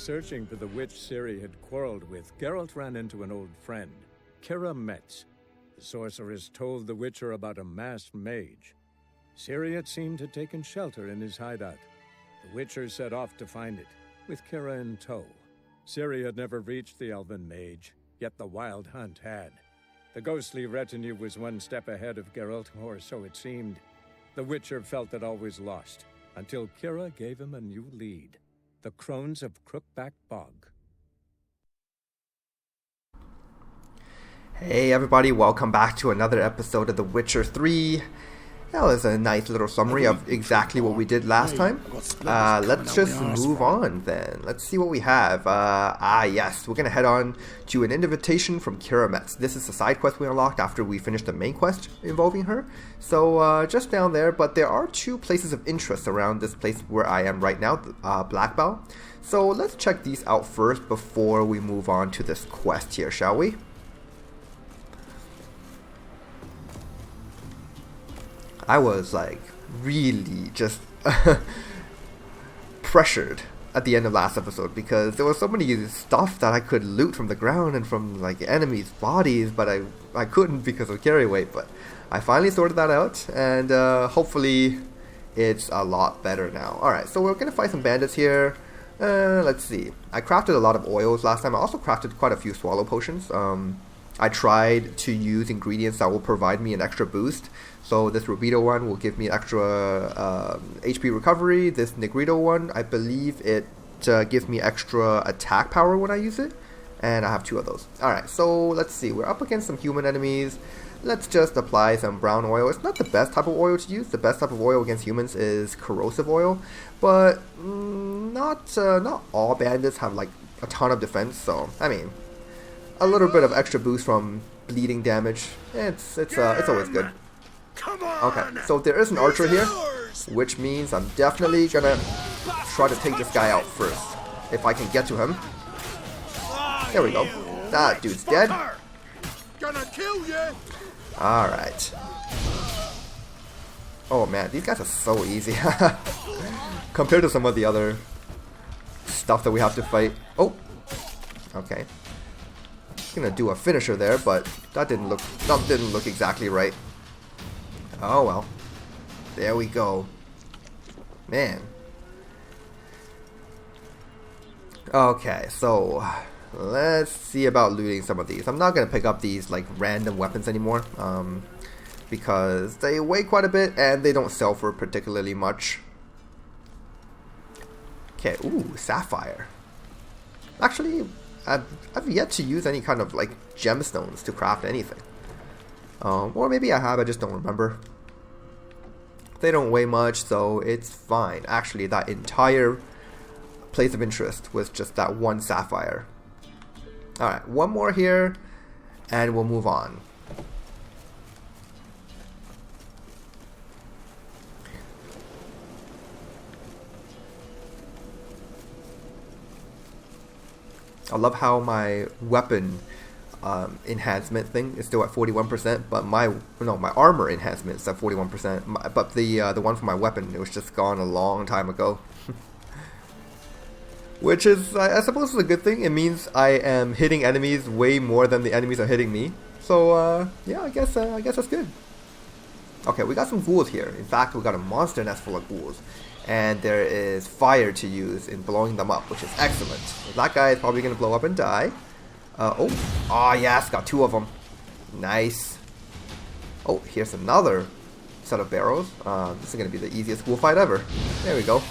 searching for the witch Ciri had quarreled with, Geralt ran into an old friend, Keira Metz. The sorceress told the Witcher about a masked mage. Ciri had seemed to have taken shelter in his hideout. The Witcher set off to find it, with Keira in tow. Ciri had never reached the elven mage, yet the wild hunt had. The ghostly retinue was one step ahead of Geralt, or so it seemed. The Witcher felt it always lost, until Keira gave him a new lead. The Crones of Crookback Bog. Hey everybody, welcome back to another episode of The Witcher 3. That was a nice little summary of exactly what we did last time. Let's just move on then. Let's see what we have. Yes, we're going to head on to an invitation from Keira Metz. This is the side quest we unlocked after we finished the main quest involving her. So just down there, but there are two places of interest around this place where I am right now, Blackbough. So let's check these out first before we move on to this quest here, shall we? I was like really just pressured at the end of last episode because there was so many stuff that I could loot from the ground and from like enemies' bodies, but I couldn't because of carry weight. But I finally sorted that out, and hopefully it's a lot better now. Alright, so we're gonna fight some bandits here. Let's see. I crafted a lot of oils last time. I also crafted quite a few swallow potions. I tried to use ingredients that will provide me an extra boost. So this Rubido one will give me extra HP recovery. This Negrito one, I believe it gives me extra attack power when I use it. And I have two of those. Alright, so let's see. We're up against some human enemies. Let's just apply some brown oil. It's not the best type of oil to use. The best type of oil against humans is corrosive oil. But not all bandits have like a ton of defense. So, I mean, a little bit of extra boost from bleeding damage. It's always good. Okay, so there is an archer here, which means I'm definitely gonna try to take this guy out first, if I can get to him. There we go. That dude's dead. Alright. Oh man, these guys are so easy. Compared to some of the other stuff that we have to fight. Oh, okay. Gonna do a finisher there, but that didn't look exactly right. Oh well. There we go. Man. Okay, so let's see about looting some of these. I'm not gonna pick up these like random weapons anymore, because they weigh quite a bit and they don't sell for particularly much. Okay, ooh, sapphire. Actually, I've yet to use any kind of like gemstones to craft anything. Or maybe I have, I just don't remember. They don't weigh much, so it's fine. Actually, that entire place of interest was just that one sapphire. Alright, one more here, and we'll move on. I love how my weapon enhancement thing is still at 41%, but my armor enhancement is at 41%. But the one for my weapon, it was just gone a long time ago. Which is, I suppose, is a good thing. It means I am hitting enemies way more than the enemies are hitting me. So yeah, I guess that's good. Okay, we got some ghouls here. In fact, we got a monster nest full of ghouls. And there is fire to use in blowing them up, which is excellent. That guy is probably going to blow up and die. Oh yes, got two of them. Nice. Oh, here's another set of barrels. This is going to be the easiest ghoul fight ever. There we go.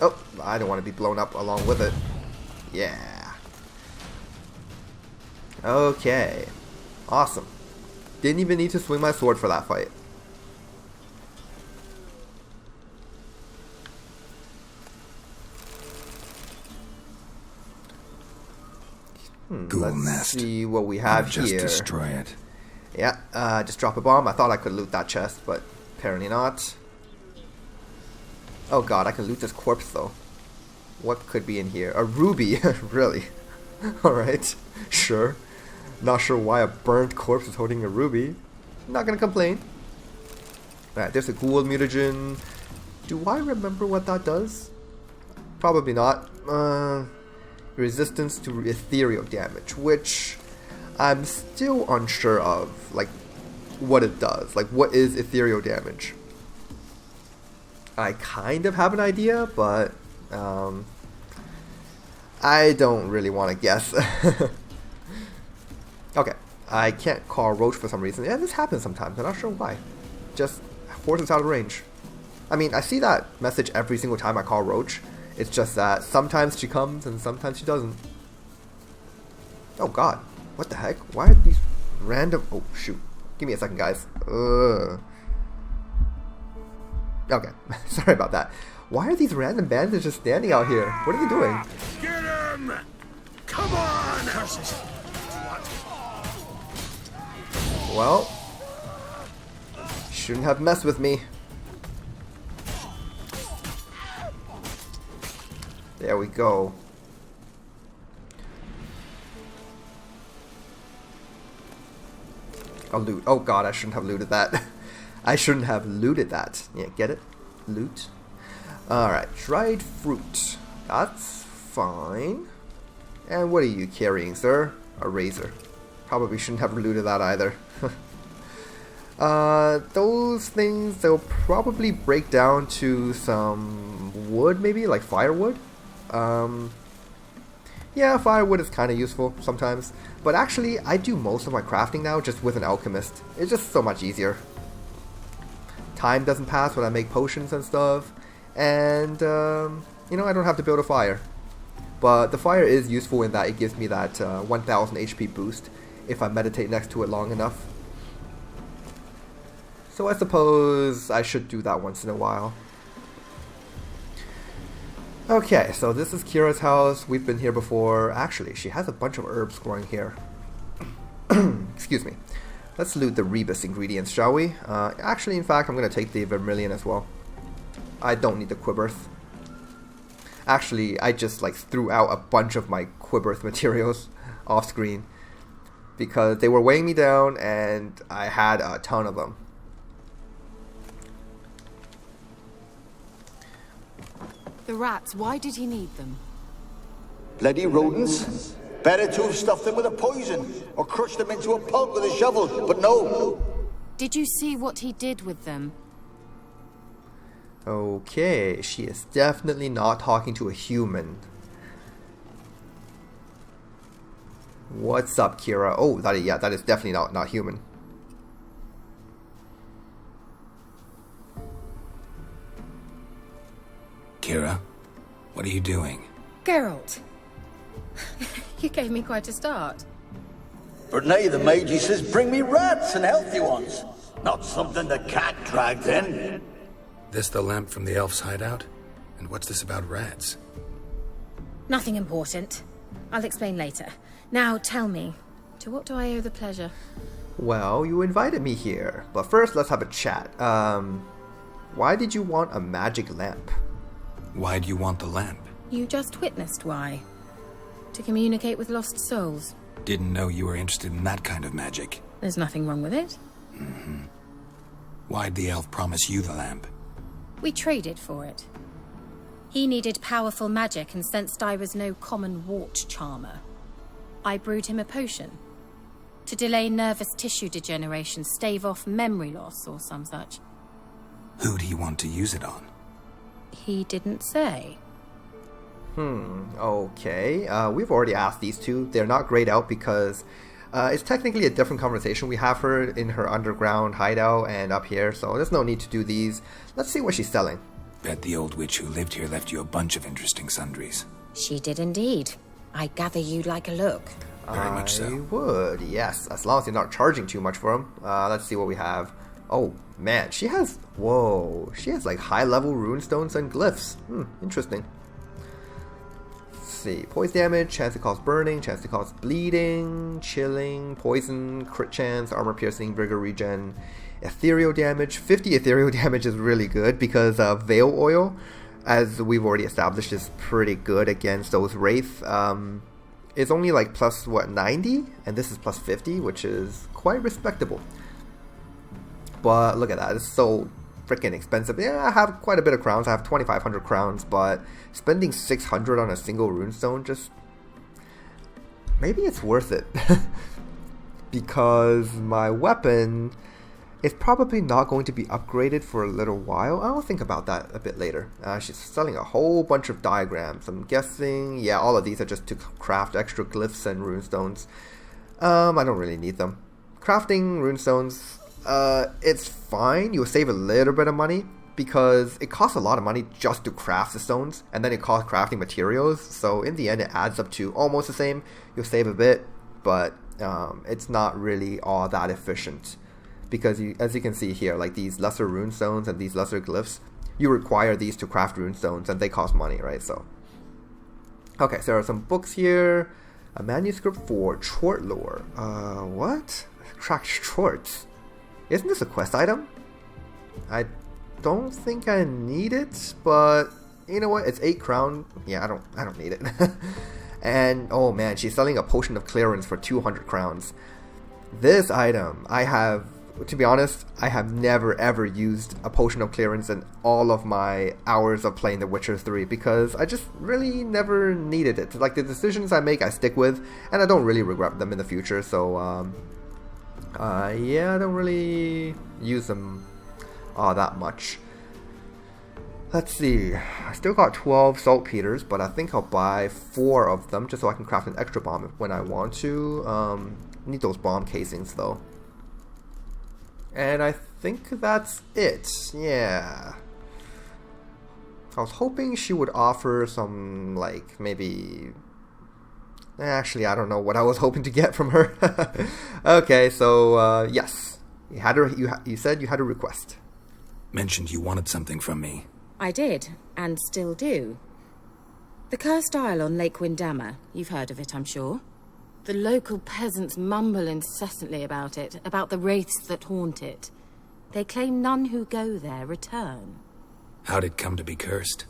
Oh, I don't want to be blown up along with it. Yeah. Okay. Awesome. Didn't even need to swing my sword for that fight. Let's see what we have here. Just destroy it. Yeah, just drop a bomb. I thought I could loot that chest, but apparently not. Oh god, I can loot this corpse though. What could be in here? A ruby, really? Alright, sure. Not sure why a burnt corpse is holding a ruby. Not gonna complain. Alright, there's a ghoul mutagen. Do I remember what that does? Probably not. resistance to ethereal damage, which I'm still unsure of, like, what it does. Like, what is ethereal damage? I kind of have an idea, but I don't really want to guess. Okay, I can't call Roach for some reason. Yeah, this happens sometimes. I'm not sure why. Just forces out of range. I mean, I see that message every single time I call Roach. It's just that sometimes she comes and sometimes she doesn't. Oh god, what the heck? Why are these random... Oh shoot, give me a second, guys. Okay, sorry about that. Why are these random bandits just standing out here? What are they doing? Get him! Come on! Curses. Well, shouldn't have messed with me. There we go. I'll loot. Oh god, I shouldn't have looted that. I shouldn't have looted that. Yeah, get it? Loot. Alright, dried fruit. That's fine. And what are you carrying, sir? A razor. Probably shouldn't have looted that either. Those things, they'll probably break down to some wood, maybe? Like firewood? Yeah, firewood is kind of useful sometimes. But actually, I do most of my crafting now just with an alchemist. It's just so much easier. Time doesn't pass when I make potions and stuff. And, you know, I don't have to build a fire. But the fire is useful in that it gives me that 1000 HP boost if I meditate next to it long enough. So I suppose I should do that once in a while. Okay, so this is Keira's house. We've been here before. Actually, she has a bunch of herbs growing here. Excuse me. Let's loot the rebus ingredients, shall we? Actually, in fact, I'm going to take the vermilion as well. I don't need the quibberth. Actually, I just like threw out a bunch of my quibberth materials off screen because they were weighing me down and I had a ton of them. The rats, why did he need them? Bloody rodents. Better to have stuffed them with a poison or crushed them into a pulp with a shovel, but no. Did you see what he did with them? Okay, she is definitely not talking to a human. What's up, Keira? Oh, that is definitely not human. Keira, what are you doing? Geralt. You gave me quite a start. But now the mage says bring me rats and healthy ones. Not something the cat dragged in. This the lamp from the elf's hideout? And what's this about rats? Nothing important. I'll explain later. Now tell me, to what do I owe the pleasure? Well, you invited me here. But first, let's have a chat. Why did you want a magic lamp? Why do you want the lamp? You just witnessed why. To communicate with lost souls. Didn't know you were interested in that kind of magic. There's nothing wrong with it. Mm-hmm. Why'd the elf promise you the lamp? We traded for it. He needed powerful magic and sensed I was no common wart charmer. I brewed him a potion. To delay nervous tissue degeneration, stave off memory loss or some such. Who'd he want to use it on? He didn't say. Okay. We've already asked these two. They're not grayed out because it's technically a different conversation. We have her in her underground hideout and up here, so there's no need to do these. Let's see what she's selling. Bet the old witch who lived here left you a bunch of interesting sundries. She did indeed. I gather you'd like a look. Very much so. I would, yes. As long as you're not charging too much for them. Let's see what we have. Oh, man. She has... Whoa. She has, like, high-level runestones and glyphs. Interesting. Let's see. Poison damage, chance to cause burning, chance to cause bleeding, chilling, poison, crit chance, armor piercing, vigor regen, ethereal damage. 50 ethereal damage is really good because veil oil, as we've already established, is pretty good against those wraith. It's only like plus, 90? And this is plus 50, which is quite respectable. But look at that, it's so freaking expensive. Yeah, I have quite a bit of crowns. I have 2,500 crowns, but spending 600 on a single runestone just maybe it's worth it. Because my weapon is probably not going to be upgraded for a little while. I'll think about that a bit later. She's selling a whole bunch of diagrams. I'm guessing, yeah, all of these are just to craft extra glyphs and runestones. I don't really need them. Crafting runestones, it's fine. You'll save a little bit of money because it costs a lot of money just to craft the stones, and then it costs crafting materials. So in the end, it adds up to almost the same. You'll save a bit, but it's not really all that efficient. Because as you can see here, like these lesser runestones and these lesser glyphs, you require these to craft runestones, and they cost money, right? So, okay, so there are some books here. A manuscript for Chort lore. What? Cracked Chorts. Isn't this a quest item? I don't think I need it, but you know what? It's 8 crown. Yeah, I don't need it. And oh man, she's selling a potion of clearance for 200 crowns. This item, to be honest, I have never ever used a potion of clearance in all of my hours of playing The Witcher 3 because I just really never needed it. Like the decisions I make, I stick with, and I don't really regret them in the future. So, yeah, I don't really use them that much. Let's see. I still got 12 saltpeters, but I think I'll buy 4 of them just so I can craft an extra bomb when I want to. Need those bomb casings though. And I think that's it. Yeah. I was hoping she would offer some, like, maybe... Actually, I don't know what I was hoping to get from her. Okay, so, yes. You said you had a request. Mentioned you wanted something from me. I did, and still do. The Cursed Isle on Lake Windammer. You've heard of it, I'm sure. The local peasants mumble incessantly about it, about the wraiths that haunt it. They claim none who go there return. How'd it come to be cursed?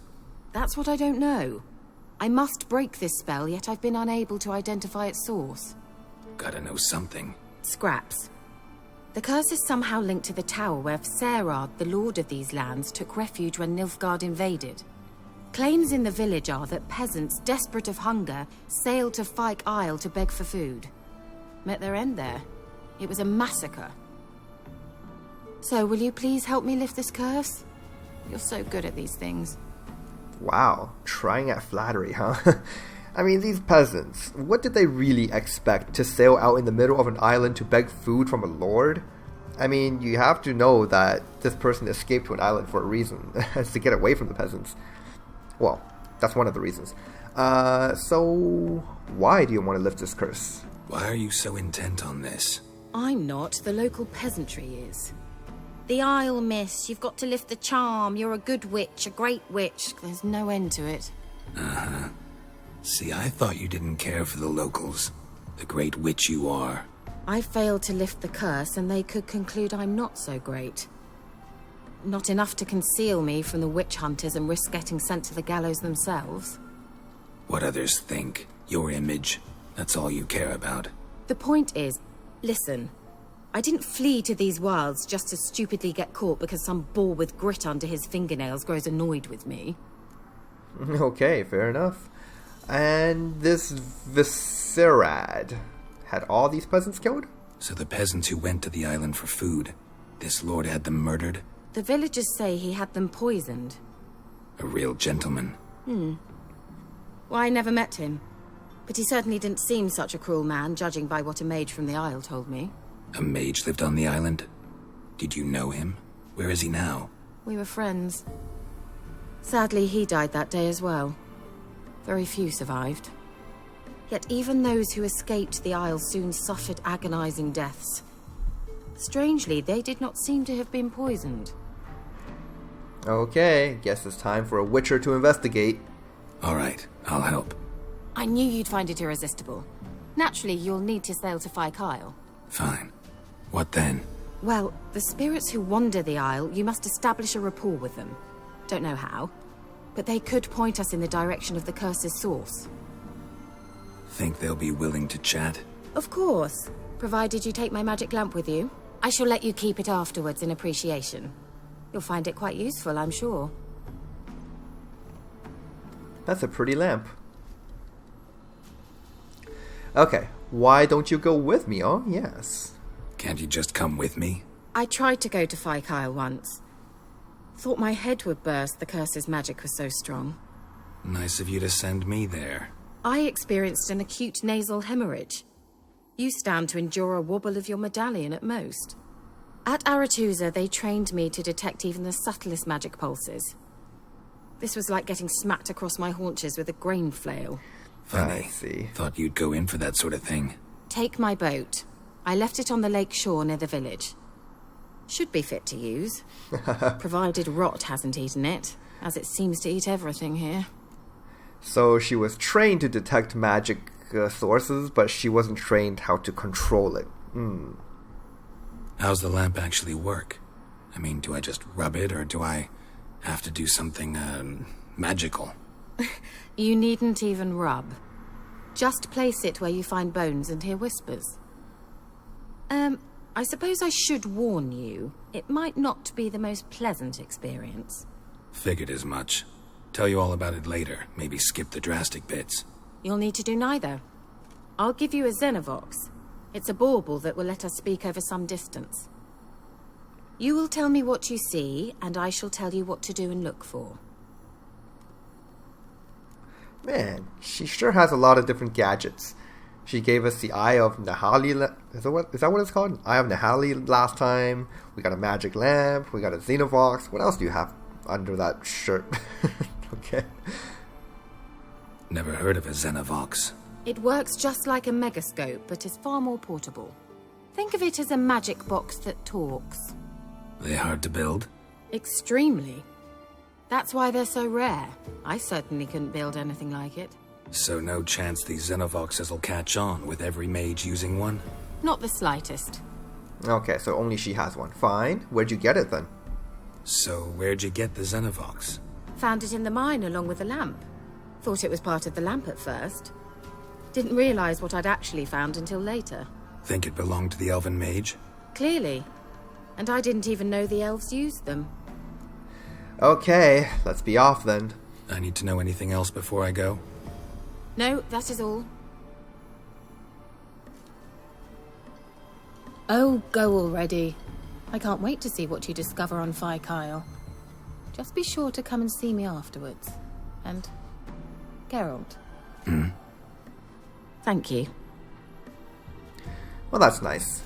That's what I don't know. I must break this spell, yet I've been unable to identify its source. Gotta know something. Scraps. The curse is somehow linked to the tower where Serard, the lord of these lands, took refuge when Nilfgaard invaded. Claims in the village are that peasants, desperate of hunger, sailed to Fyke Isle to beg for food. Met their end there. It was a massacre. So, will you please help me lift this curse? You're so good at these things. Wow, trying at flattery, huh? I mean, these peasants, what did they really expect? To sail out in the middle of an island to beg food from a lord? I mean, you have to know that this person escaped to an island for a reason. It's to get away from the peasants. Well, that's one of the reasons. So why do you want to lift this curse? Why are you so intent on this? I'm not. The local peasantry is. The Isle, miss. You've got to lift the charm. You're a good witch, a great witch. There's no end to it. Uh-huh. See, I thought you didn't care for the locals. The great witch you are. I failed to lift the curse, and they could conclude I'm not so great. Not enough to conceal me from the witch hunters and risk getting sent to the gallows themselves. What others think, your image, that's all you care about. The point is, listen, I didn't flee to these wilds just to stupidly get caught because some boar with grit under his fingernails grows annoyed with me. Okay, fair enough. And this Viscerad had all these peasants killed? So the peasants who went to the island for food, this lord had them murdered? The villagers say he had them poisoned. A real gentleman. Well, I never met him. But he certainly didn't seem such a cruel man, judging by what a mage from the Isle told me. A mage lived on the island? Did you know him? Where is he now? We were friends. Sadly, he died that day as well. Very few survived. Yet even those who escaped the Isle soon suffered agonizing deaths. Strangely, they did not seem to have been poisoned. Okay, guess it's time for a witcher to investigate. Alright, I'll help. I knew you'd find it irresistible. Naturally, you'll need to sail to Fyke Isle. Fine. What then? Well, the spirits who wander the Isle, you must establish a rapport with them. Don't know how, but they could point us in the direction of the curse's source. Think they'll be willing to chat? Of course, provided you take my magic lamp with you. I shall let you keep it afterwards in appreciation. You'll find it quite useful, I'm sure. That's a pretty lamp. Okay, why don't you go with me? Oh, yes. Can't you just come with me? I tried to go to Fyke once. Thought my head would burst, the curse's magic was so strong. Nice of you to send me there. I experienced an acute nasal hemorrhage. You stand to endure a wobble of your medallion at most. At Aretusa, they trained me to detect even the subtlest magic pulses. This was like getting smacked across my haunches with a grain flail. Funny. I see. Thought you'd go in for that sort of thing. Take my boat. I left it on the lake shore near the village. Should be fit to use. Provided rot hasn't eaten it, as it seems to eat everything here. So she was trained to detect magic sources, but she wasn't trained how to control it. How's the lamp actually work? I mean, do I just rub it, or do I have to do something, magical? You needn't even rub. Just place it where you find bones and hear whispers. I suppose I should warn you, it might not be the most pleasant experience. Figured as much. Tell you all about it later, maybe skip the drastic bits. You'll need to do neither. I'll give you a Xenovox. It's a bauble that will let us speak over some distance. You will tell me what you see, and I shall tell you what to do and look for. Man, she sure has a lot of different gadgets. She gave us the Eye of Nahali. Is that what it's called? Eye of Nahali last time. We got a magic lamp. We got a Xenovox. What else do you have under that shirt? Okay. Never heard of a Xenovox. It works just like a megascope, but is far more portable. Think of it as a magic box that talks. They hard to build? Extremely. That's why they're so rare. I certainly couldn't build anything like it. So no chance these Xenovoxes will catch on with every mage using one? Not the slightest. Okay, so only she has one. Fine. Where'd you get it then? So where'd you get the Xenovox? Found it in the mine along with the lamp. Thought it was part of the lamp at first. Didn't realize what I'd actually found until later. Think it belonged to the elven mage? Clearly. And I didn't even know the elves used them. Okay, let's be off then. I need to know anything else before I go? No, that is all. Oh, go already. I can't wait to see what you discover on Fyke. Just be sure to come and see me afterwards. And Geralt. Thank you. Well, that's nice.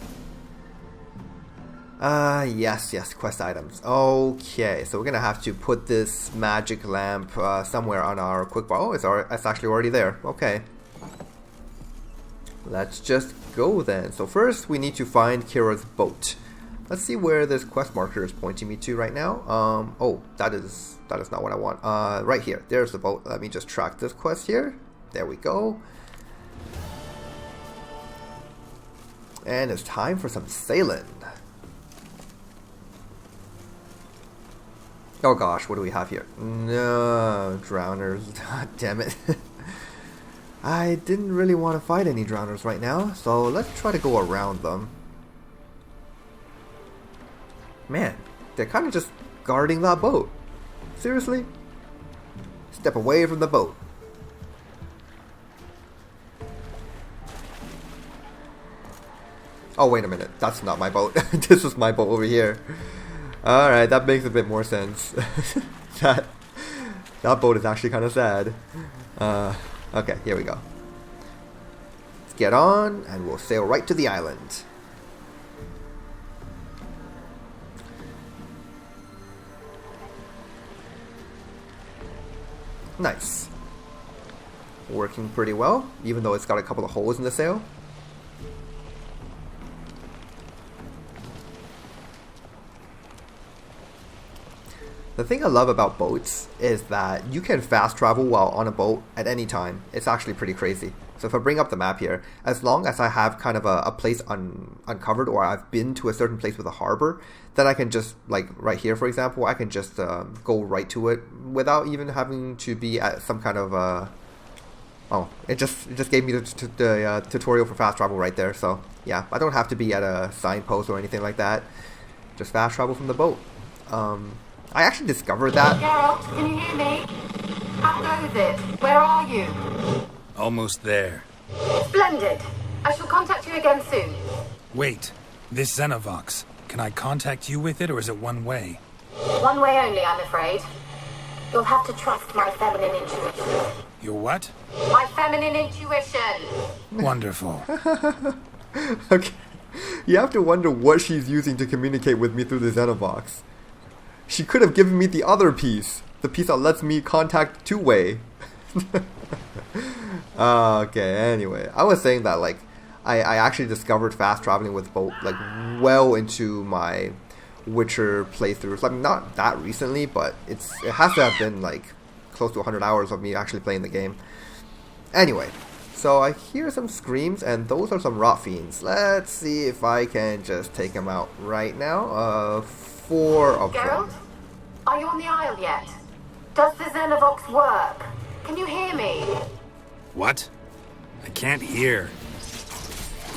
Yes, quest items. Okay, so we're gonna have to put this magic lamp somewhere on our quick bar. Oh, it's actually already there. Okay. Let's just go then. So first, we need to find Keira's boat. Let's see where this quest marker is pointing me to right now. Oh, that is not what I want. Right here. There's the boat. Let me just track this quest here. There we go. And it's time for some sailing. Oh gosh, what do we have here? No, drowners. God damn it. I didn't really want to fight any drowners right now, so let's try to go around them. Man, they're kind of just guarding that boat. Seriously? Step away from the boat. Oh, wait a minute. That's not my boat. This is my boat over here. Alright, that makes a bit more sense. that boat is actually kind of sad. Okay, here we go. Let's get on, and we'll sail right to the island. Nice. Working pretty well, even though it's got a couple of holes in the sail. The thing I love about boats is that you can fast travel while on a boat at any time. It's actually pretty crazy. So if I bring up the map here, as long as I have kind of a place uncovered, or I've been to a certain place with a harbor, then I can just, like right here for example, I can just go right to it without even having to be at some kind of oh, it just gave me the tutorial for fast travel right there. So yeah, I don't have to be at a signpost or anything like that. Just fast travel from the boat. I actually discovered that. Geralt, can you hear me? How goes it? Where are you? Almost there. Splendid. I shall contact you again soon. Wait, this Xenovox. Can I contact you with it, or is it one way? One way only, I'm afraid. You'll have to trust my feminine intuition. Your what? My feminine intuition! Wonderful. Okay. You have to wonder what she's using to communicate with me through the Xenovox. She could have given me the other piece. The piece that lets me contact two-way. Okay, anyway. I was saying that, like, I actually discovered fast traveling with boat, like, well into my Witcher playthroughs. I mean, not that recently, but it has to have been, like, close to 100 hours of me actually playing the game. Anyway, so I hear some screams, and those are some rot fiends. Let's see if I can just take them out right now. 4 of Geralt? them. Are you on the Isle yet? Does the Xenovox work? Can you hear me? What? I can't hear.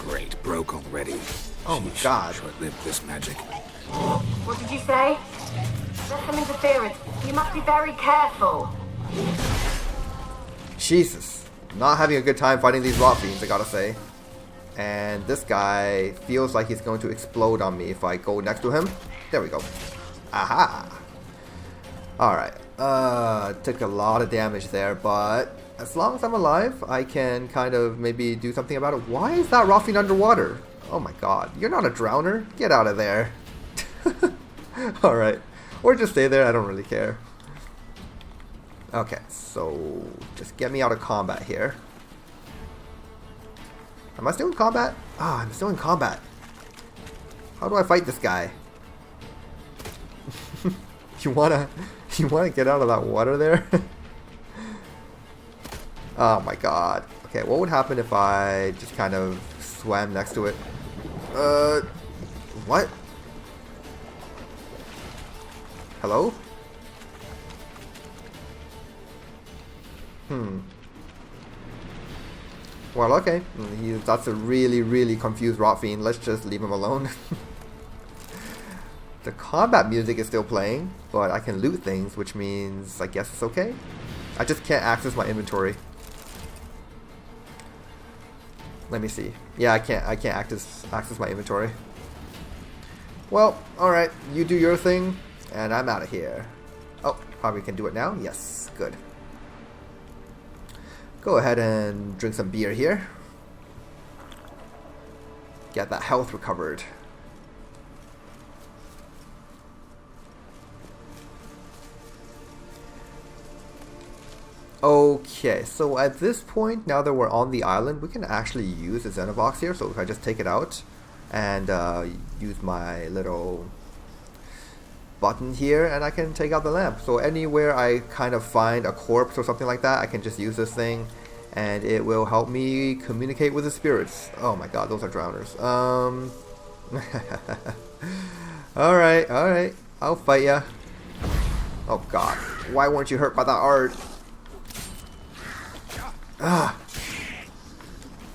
Great, broke already. Oh my god. Short-lived this magic. What did you say? There's some interference. You must be very careful. Jesus. Not having a good time fighting these rot fiends, I gotta say. And this guy feels like he's going to explode on me if I go next to him. There we go. Aha! Alright. Took a lot of damage there, but as long as I'm alive, I can kind of maybe do something about it. Why is that rot fiend underwater? Oh my god. You're not a drowner. Get out of there. Alright. Or just stay there. I don't really care. Okay, so just get me out of combat here. Am I still in combat? Ah, I'm still in combat. How do I fight this guy? You wanna get out of that water there? Oh my god. Okay, what would happen if I just kind of swam next to it? What? Hello? Well, okay. That's a really, really confused rot fiend. Let's just leave him alone. The combat music is still playing, but I can loot things, which means I guess it's okay. I just can't access my inventory. Let me see. Yeah, I can't access my inventory. Well, alright, you do your thing, and I'm out of here. Oh, probably can do it now? Yes, good. Go ahead and drink some beer here. Get that health recovered. Okay, so at this point, now that we're on the island, we can actually use the Xenovox here. So if I just take it out and use my little button here, and I can take out the lamp. So anywhere I kind of find a corpse or something like that, I can just use this thing, and it will help me communicate with the spirits. Oh my god, those are drowners. Alright, I'll fight ya. Oh god, why weren't you hurt by that art? I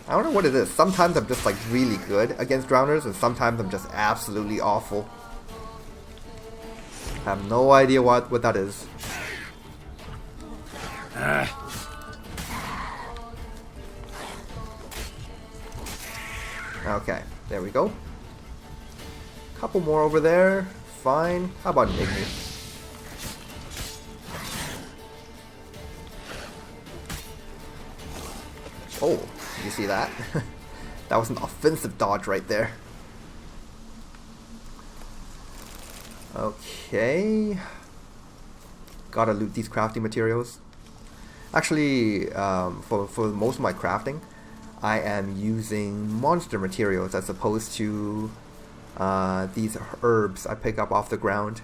don't know what it is. Sometimes I'm just like really good against drowners, and sometimes I'm just absolutely awful. I have no idea what that is. Okay, there we go. Couple more over there. Fine. How about Igni? Oh, you see that? That was an offensive dodge right there. Okay. Gotta loot these crafting materials. Actually, for most of my crafting, I am using monster materials as opposed to these herbs I pick up off the ground.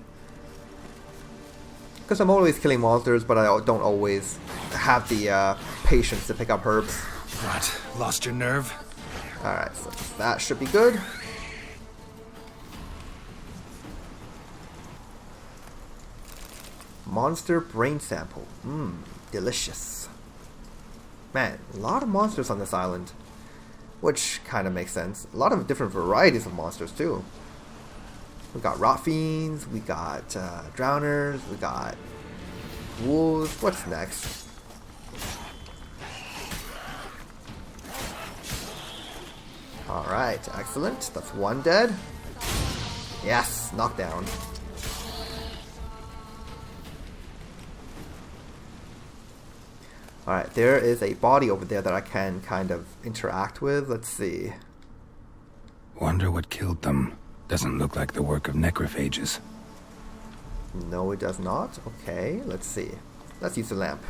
Because I'm always killing monsters, but I don't always have the patience to pick up herbs. What? Lost your nerve? Alright, so that should be good. Monster brain sample. Delicious. Man, a lot of monsters on this island. Which kind of makes sense. A lot of different varieties of monsters too. We got rot fiends, we got drowners, we got wolves. What's next? Alright, excellent. That's one dead. Yes, knockdown. Alright, there is a body over there that I can kind of interact with. Let's see. Wonder what killed them. Doesn't look like the work of necrophages. No, it does not. Okay, let's see. Let's use the lamp.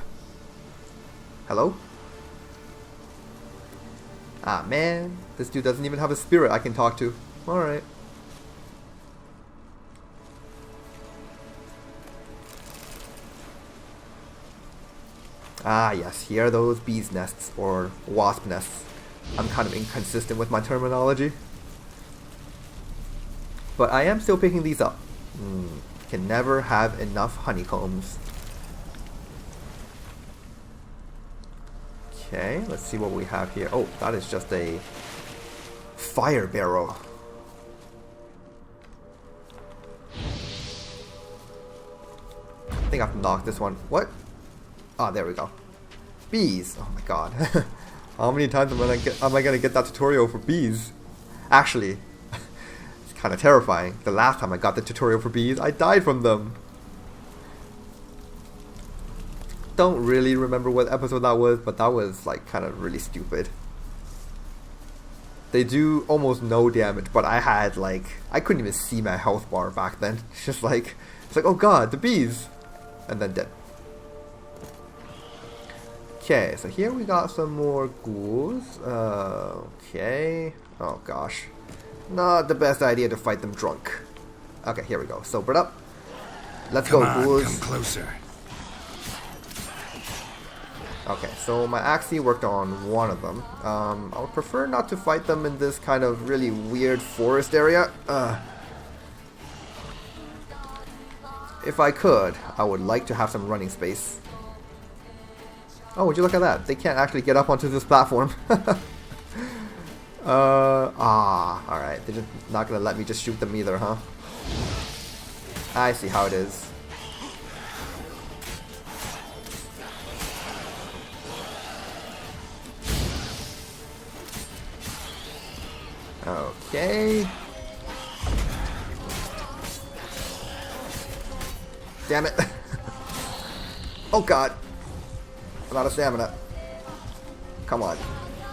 Hello? Ah, man. This dude doesn't even have a spirit I can talk to. Alright. Ah, yes. Here are those bees' nests, or wasp nests. I'm kind of inconsistent with my terminology. But I am still picking these up. Can never have enough honeycombs. Okay, let's see what we have here. Oh, that is just a fire barrel. I think I've knocked this one. What? Ah, there we go. Bees. Oh my god. How many times am I gonna get that tutorial for bees? Actually, it's kind of terrifying. The last time I got the tutorial for bees, I died from them. Don't really remember what episode that was, but that was like kind of really stupid. They do almost no damage, but I had like, I couldn't even see my health bar back then. It's just like, it's like, oh god, the bees! And then dead. Okay, so here we got some more ghouls. Okay. Oh gosh. Not the best idea to fight them drunk. Okay, here we go. Sobered up. Let's go, ghouls. Come closer. Okay, so my Axie worked on one of them. I would prefer not to fight them in this kind of really weird forest area. If I could, I would like to have some running space. Oh, would you look at that? They can't actually get up onto this platform. Alright. They're just not gonna let me just shoot them either, huh? I see how it is. Okay. Damn it. Oh god. I'm out of stamina. Come on.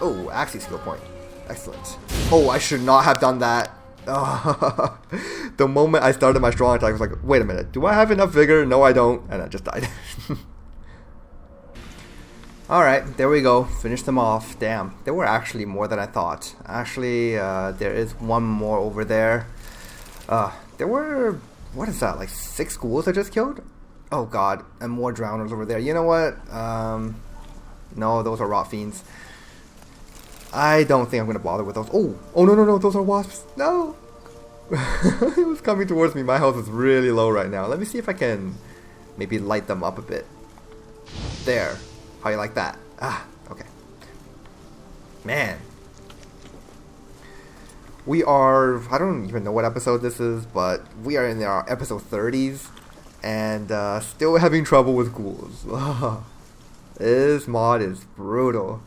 Oh, Axie skill point. Excellent. Oh, I should not have done that. Oh. The moment I started my strong attack, I was like, wait a minute. Do I have enough vigor? No, I don't. And I just died. Alright, there we go. Finish them off. Damn. There were actually more than I thought. Actually, there is one more over there. There were... What is that? Like 6 ghouls I just killed? Oh god. And more drowners over there. You know what? No, those are rot fiends. I don't think I'm going to bother with those. Oh! Oh, no. Those are wasps. No! It was coming towards me. My health is really low right now. Let me see if I can maybe light them up a bit. There. How you like that? Ah, okay. Man. We are, I don't even know what episode this is, but we are in our episode 30s and still having trouble with ghouls. This mod is brutal.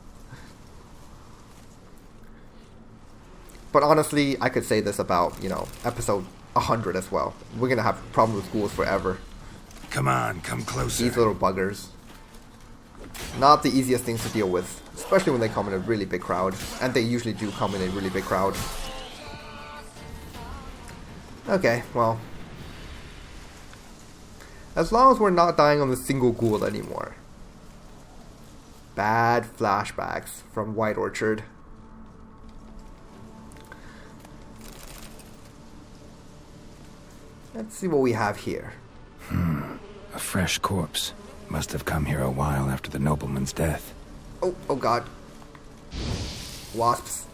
But honestly, I could say this about, you know, episode 100 as well. We're going to have problems with ghouls forever. Come on, come closer. These little buggers. Not the easiest things to deal with, especially when they come in a really big crowd. And they usually do come in a really big crowd. Okay, well. As long as we're not dying on the single ghoul anymore. Bad flashbacks from White Orchard. Let's see what we have here. A fresh corpse. Must have come here a while after the nobleman's death. Oh god. Wasps.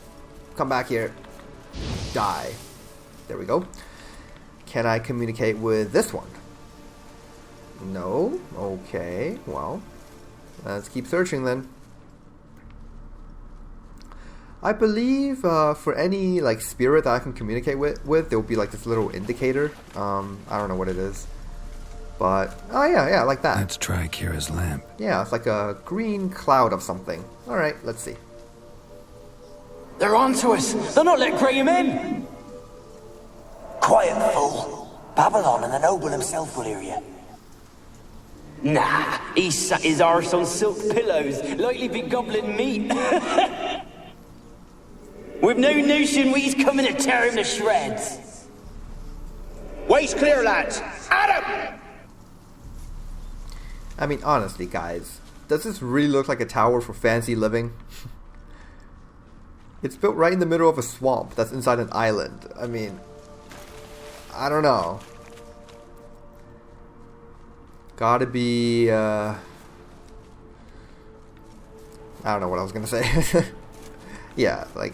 Come back here. Die. There we go. Can I communicate with this one? No? Okay, well. Let's keep searching then. I believe for any like spirit that I can communicate with there will be like this little indicator. I don't know what it is. But, oh yeah, like that. Let's try Keira's lamp. Yeah, it's like a green cloud of something. Alright, let's see. They're onto us! They'll not let Graham in! Quiet, fool. Babylon and the noble himself will hear you. Nah, he sat his arse on silk pillows, likely be gobbling meat. We've no notion he's coming to tear him to shreds. Waist clear, lads! At him! I mean, honestly, guys, does this really look like a tower for fancy living? It's built right in the middle of a swamp that's inside an island. I mean, I don't know. Gotta be, I don't know what I was gonna say. Yeah, like,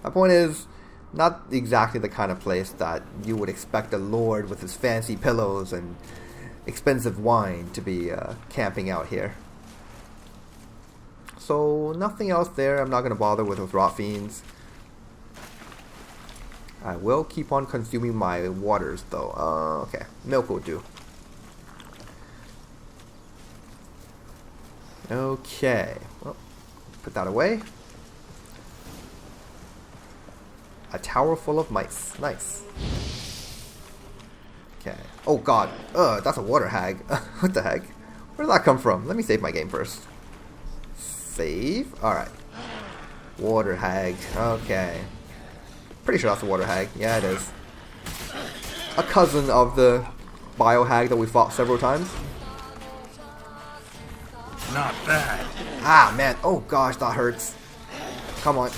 my point is, not exactly the kind of place that you would expect a lord with his fancy pillows and expensive wine to be camping out here. So, nothing else there. I'm not gonna bother with those rot fiends. I will keep on consuming my waters, though. Okay, milk will do. Okay, well, put that away. A tower full of mice. Nice. Okay. Oh god. That's a water hag. What the heck? Where did that come from? Let me save my game first. Save. Alright. Water hag. Okay. Pretty sure that's a water hag. Yeah, it is. A cousin of the biohag that we fought several times. Not bad. Ah, man. Oh, gosh, that hurts. Come on.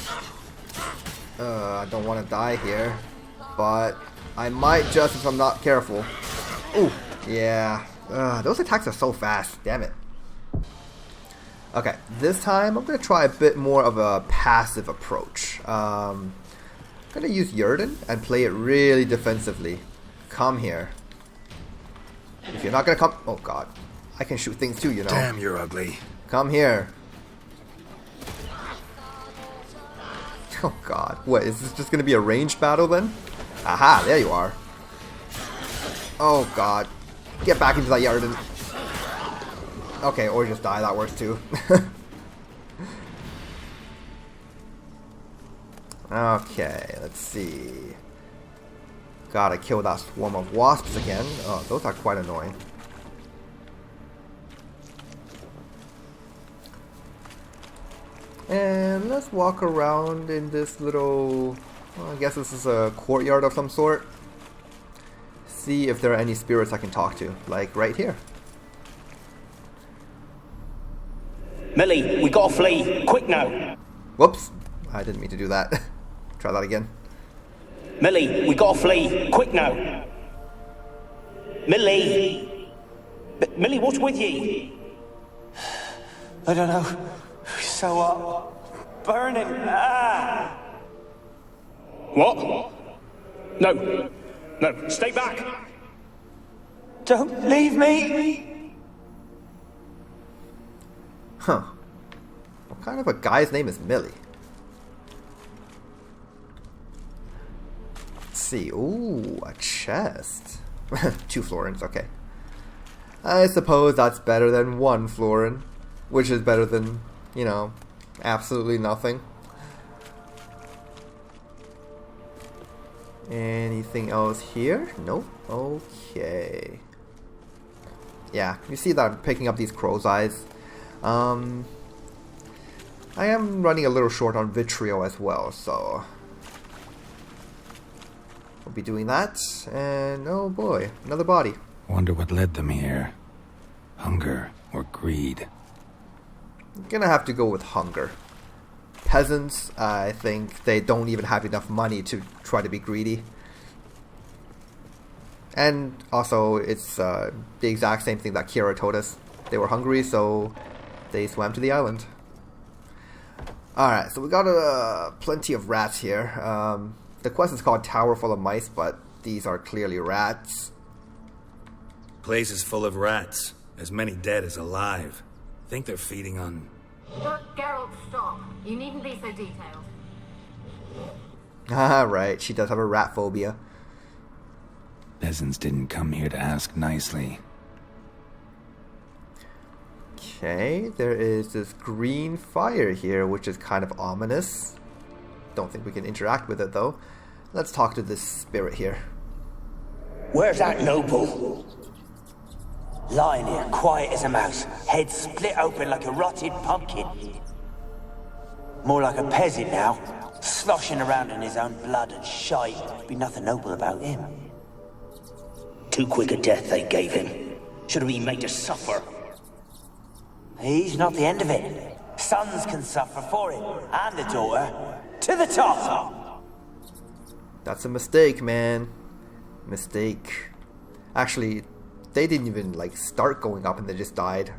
I don't want to die here. But I might just if I'm not careful. Ooh, yeah. Those attacks are so fast. Damn it. Okay, this time I'm going to try a bit more of a passive approach. I'm going to use Yurden and play it really defensively. Come here. If you're not going to come... Oh, God. I can shoot things too, you know. Damn, you're ugly. Come here. Oh god. What, is this just gonna be a ranged battle then? Aha, there you are. Oh god. Get back into that Yarden. Okay, or just die, that works too. Okay, let's see. Gotta kill that swarm of wasps again. Oh, those are quite annoying. And let's walk around in this little, well, I guess this is a courtyard of some sort. See if there are any spirits I can talk to, like right here. Millie, we gotta flee. Quick now. Whoops, I didn't mean to do that. Try that again. Millie, we gotta flee. Quick now. Millie. Millie, what's with you? I don't know. So burning. Ah! What? No. No, stay back. Don't leave me. Huh. What kind of a guy's name is Millie? Let's see. Ooh, a chest. 2 florins, okay. I suppose that's better than 1 florin, which is better than, you know, absolutely nothing. Anything else here? Nope. Okay. Yeah, you see that I'm picking up these crow's eyes. I am running a little short on vitriol as well, so we'll be doing that. And oh boy, another body. Wonder what led them here. Hunger or greed? I'm gonna have to go with hunger. Peasants, I think they don't even have enough money to try to be greedy. And also, it's the exact same thing that Keira told us. They were hungry, so they swam to the island. Alright, so we got plenty of rats here. The quest is called Tower Full of Mice, but these are clearly rats. Place is full of rats. As many dead as alive. Think they're feeding on... Look, Geralt, stop. You needn't be so detailed. Ah, right. She does have a rat phobia. Peasants didn't come here to ask nicely. Okay, there is this green fire here, which is kind of ominous. don't think we can interact with it, though. Let's talk to this spirit here. Where's that noble? Lying here, quiet as a mouse, head split open like a rotted pumpkin. More like a peasant now, sloshing around in his own blood and shite. Be nothing noble about him. Too quick a death they gave him. Should have been made to suffer. He's not the end of it. Sons can suffer for it, and a daughter. To the top! That's a mistake, man. Mistake. Actually, they didn't even, like, start going up and they just died.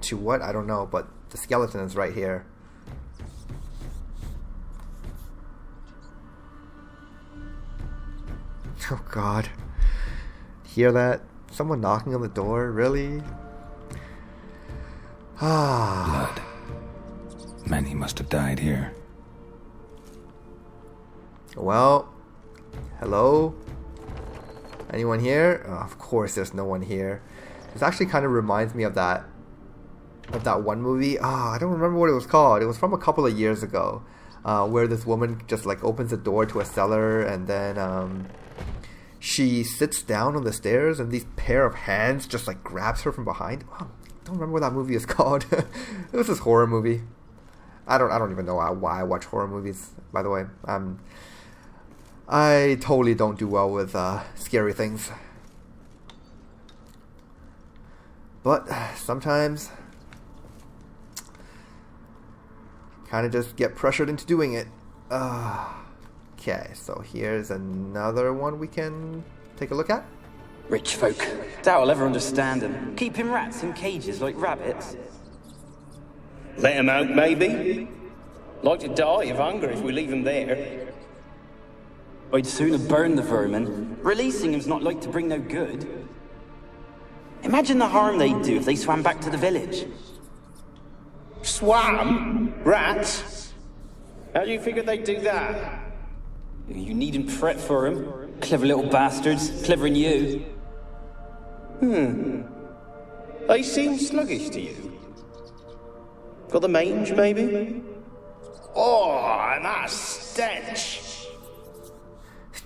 To what? I don't know, but the skeleton is right here. Oh god. Hear that? Someone knocking on the door? Really? Blood. Many must have died here. Well, hello? Anyone here? Oh, of course there's no one here. This actually kind of reminds me of that one movie. I don't remember what it was called. It was from a couple of years ago, where this woman just like opens a door to a cellar and then she sits down on the stairs and these pair of hands just like grabs her from behind. I don't remember what that movie is called. It was this horror movie. I don't even know why I watch horror movies, by the way. I totally don't do well with scary things. But sometimes kind of just get pressured into doing it. Okay, so here's another one we can take a look at. Rich folk. Doubt I'll ever understand them. Keeping rats in cages like rabbits. Let him out, maybe? Like to die of hunger if we leave him there. I'd sooner burn the vermin. Releasing him's not like to bring no good. Imagine the harm they'd do if they swam back to the village. Swam? Rats? How do you figure they'd do that? You needn't fret for him. Clever little bastards. Clever than you. They seem sluggish to you. Got the mange, maybe? Oh, and that stench!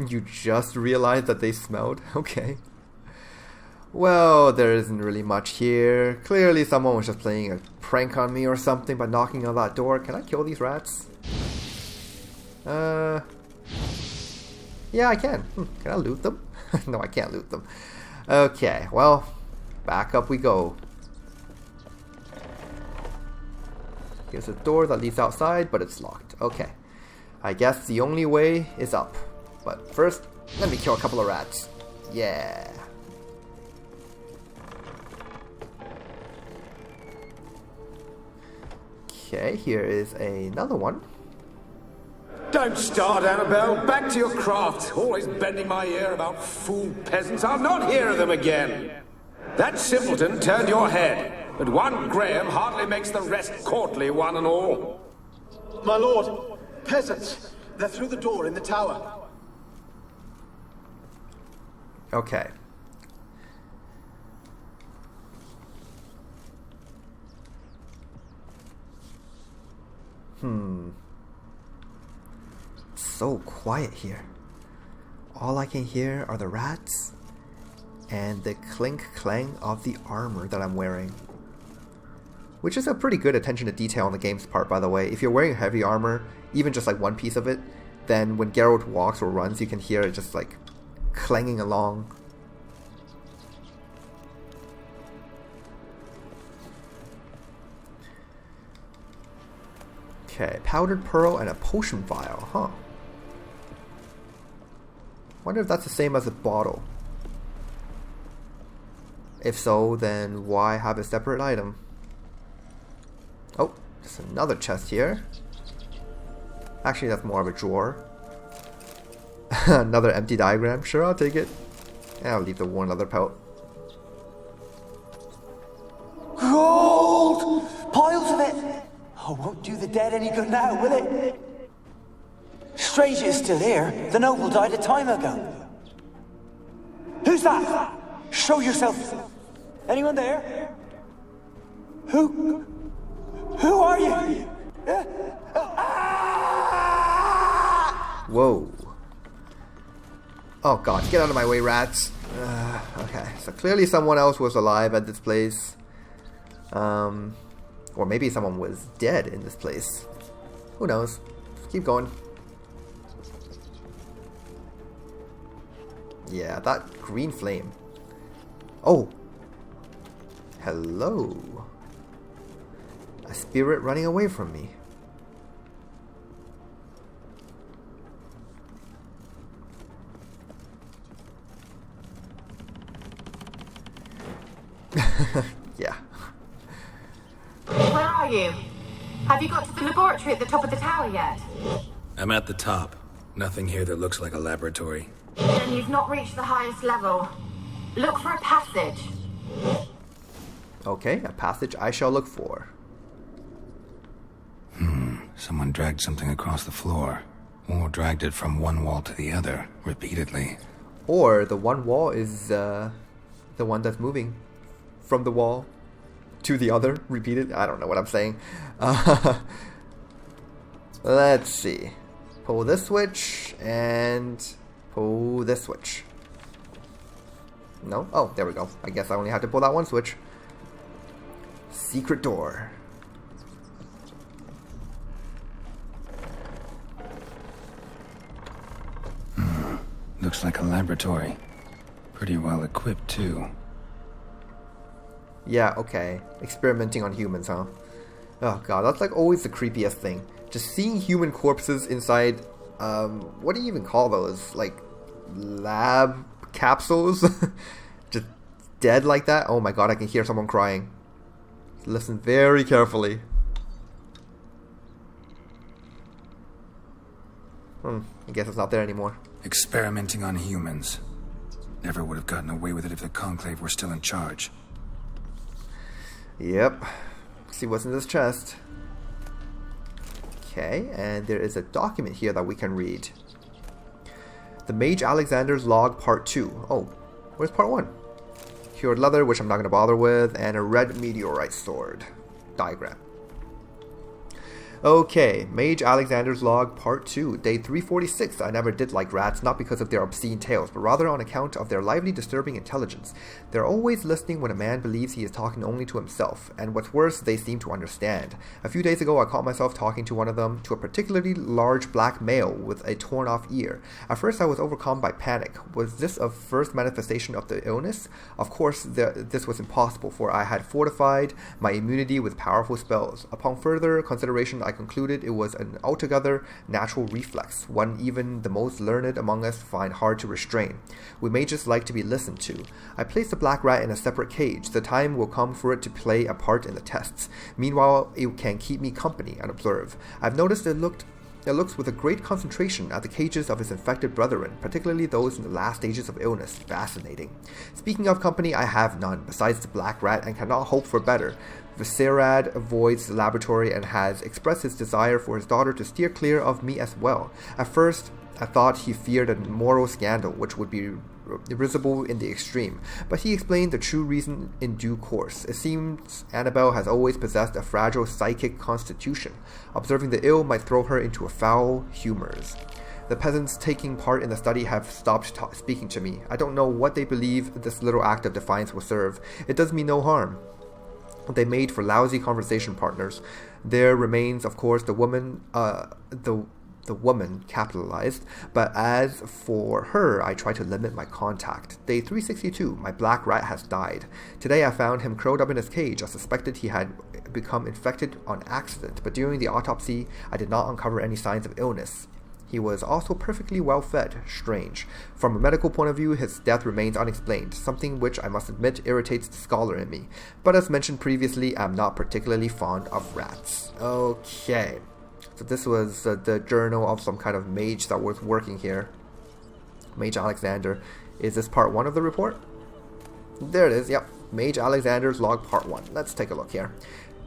You just realized that they smelled? Okay. Well, there isn't really much here. Clearly someone was just playing a prank on me or something by knocking on that door. Can I kill these rats? Yeah, I can. Can I loot them? No, I can't loot them. Okay, well, back up we go. Here's a door that leads outside, but it's locked. Okay. I guess the only way is up. But first, let me kill a couple of rats. Yeah. Okay, here is another one. Don't start, Annabelle. Back to your craft. Always bending my ear about fool peasants. I'll not hear of them again. That simpleton turned your head, but one Graham hardly makes the rest courtly, one and all. My lord, peasants. They're through the door in the tower. Okay. So quiet here. All I can hear are the rats and the clink clang of the armor that I'm wearing. Which is a pretty good attention to detail on the game's part, by the way. If you're wearing heavy armor, even just like one piece of it, then when Geralt walks or runs, you can hear it just like clanging along. Okay, powdered pearl and a potion vial, huh? Wonder if that's the same as a bottle. If so, then why have a separate item? Oh, there's another chest here. Actually, that's more of a drawer. Another empty diagram. Sure, I'll take it. And I'll leave the one leather pelt. Gold! Piles of it! Oh, won't do the dead any good now, will it? Strange it's still here. The noble died a time ago. Who's that? Show yourself. Anyone there? Who are you? Whoa. Oh god, get out of my way, rats. Okay, so clearly someone else was alive at this place. Or maybe someone was dead in this place. Who knows? Keep going. Yeah, that green flame. Oh! Hello. A spirit running away from me. Yeah. Where are you? Have you got to the laboratory at the top of the tower yet? I'm at the top. Nothing here that looks like a laboratory. Then you've not reached the highest level. Look for a passage. Okay, a passage I shall look for. Someone dragged something across the floor. Or dragged it from one wall to the other, repeatedly. Or the one wall is the one that's moving from the wall to the other, repeated. I don't know what I'm saying. Let's see. Pull this switch and pull this switch. No? Oh, there we go. I guess I only have to pull that one switch. Secret door. Looks like a laboratory. Pretty well equipped, too. Yeah, okay. Experimenting on humans, huh? Oh god, that's like always the creepiest thing. Just seeing human corpses inside, what do you even call those? Like, lab capsules? Just dead like that? Oh my god, I can hear someone crying. Listen very carefully. I guess it's not there anymore. Experimenting on humans. Never would have gotten away with it if the Conclave were still in charge. Yep. See what's in this chest. Okay, and there is a document here that we can read. The Mage Alexander's Log Part 2. Oh, where's Part 1? Cured leather, which I'm not going to bother with, and a red meteorite sword. Diagram. Okay, Mage Alexander's Log Part 2, Day 346. I never did like rats, not because of their obscene tales, but rather on account of their lively, disturbing intelligence. They're always listening when a man believes he is talking only to himself, and what's worse, they seem to understand. A few days ago, I caught myself talking to one of them, to a particularly large black male with a torn-off ear. At first, I was overcome by panic. Was this a first manifestation of the illness? Of course, this was impossible, for I had fortified my immunity with powerful spells. Upon further consideration, I concluded it was an altogether natural reflex, one even the most learned among us find hard to restrain. We mages like to be listened to. I placed the black rat in a separate cage. The time will come for it to play a part in the tests. Meanwhile, it can keep me company and observe. I've noticed it looks with a great concentration at the cages of his infected brethren, particularly those in the last stages of illness. Fascinating. Speaking of company, I have none, besides the black rat, and cannot hope for better. Viserad avoids the laboratory and has expressed his desire for his daughter to steer clear of me as well. At first, I thought he feared a moral scandal, which would be risible in the extreme, but he explained the true reason in due course. It seems Annabelle has always possessed a fragile psychic constitution. Observing the ill might throw her into a foul humors. The peasants taking part in the study have stopped speaking to me. I don't know what they believe this little act of defiance will serve. It does me no harm. They made for lousy conversation partners. There remains, of course, the woman, the woman capitalized, but as for her, I try to limit my contact. Day 362, my black rat has died. Today I found him curled up in his cage. I suspected he had become infected on accident, but during the autopsy, I did not uncover any signs of illness. He was also perfectly well fed. Strange. From a medical point of view, his death remains unexplained, something which I must admit irritates the scholar in me. But as mentioned previously, I'm not particularly fond of rats. Okay. So this was the journal of some kind of mage that was working here. Mage Alexander. Is this part 1 of the report? There it is, yep. Mage Alexander's Log Part 1. Let's take a look here.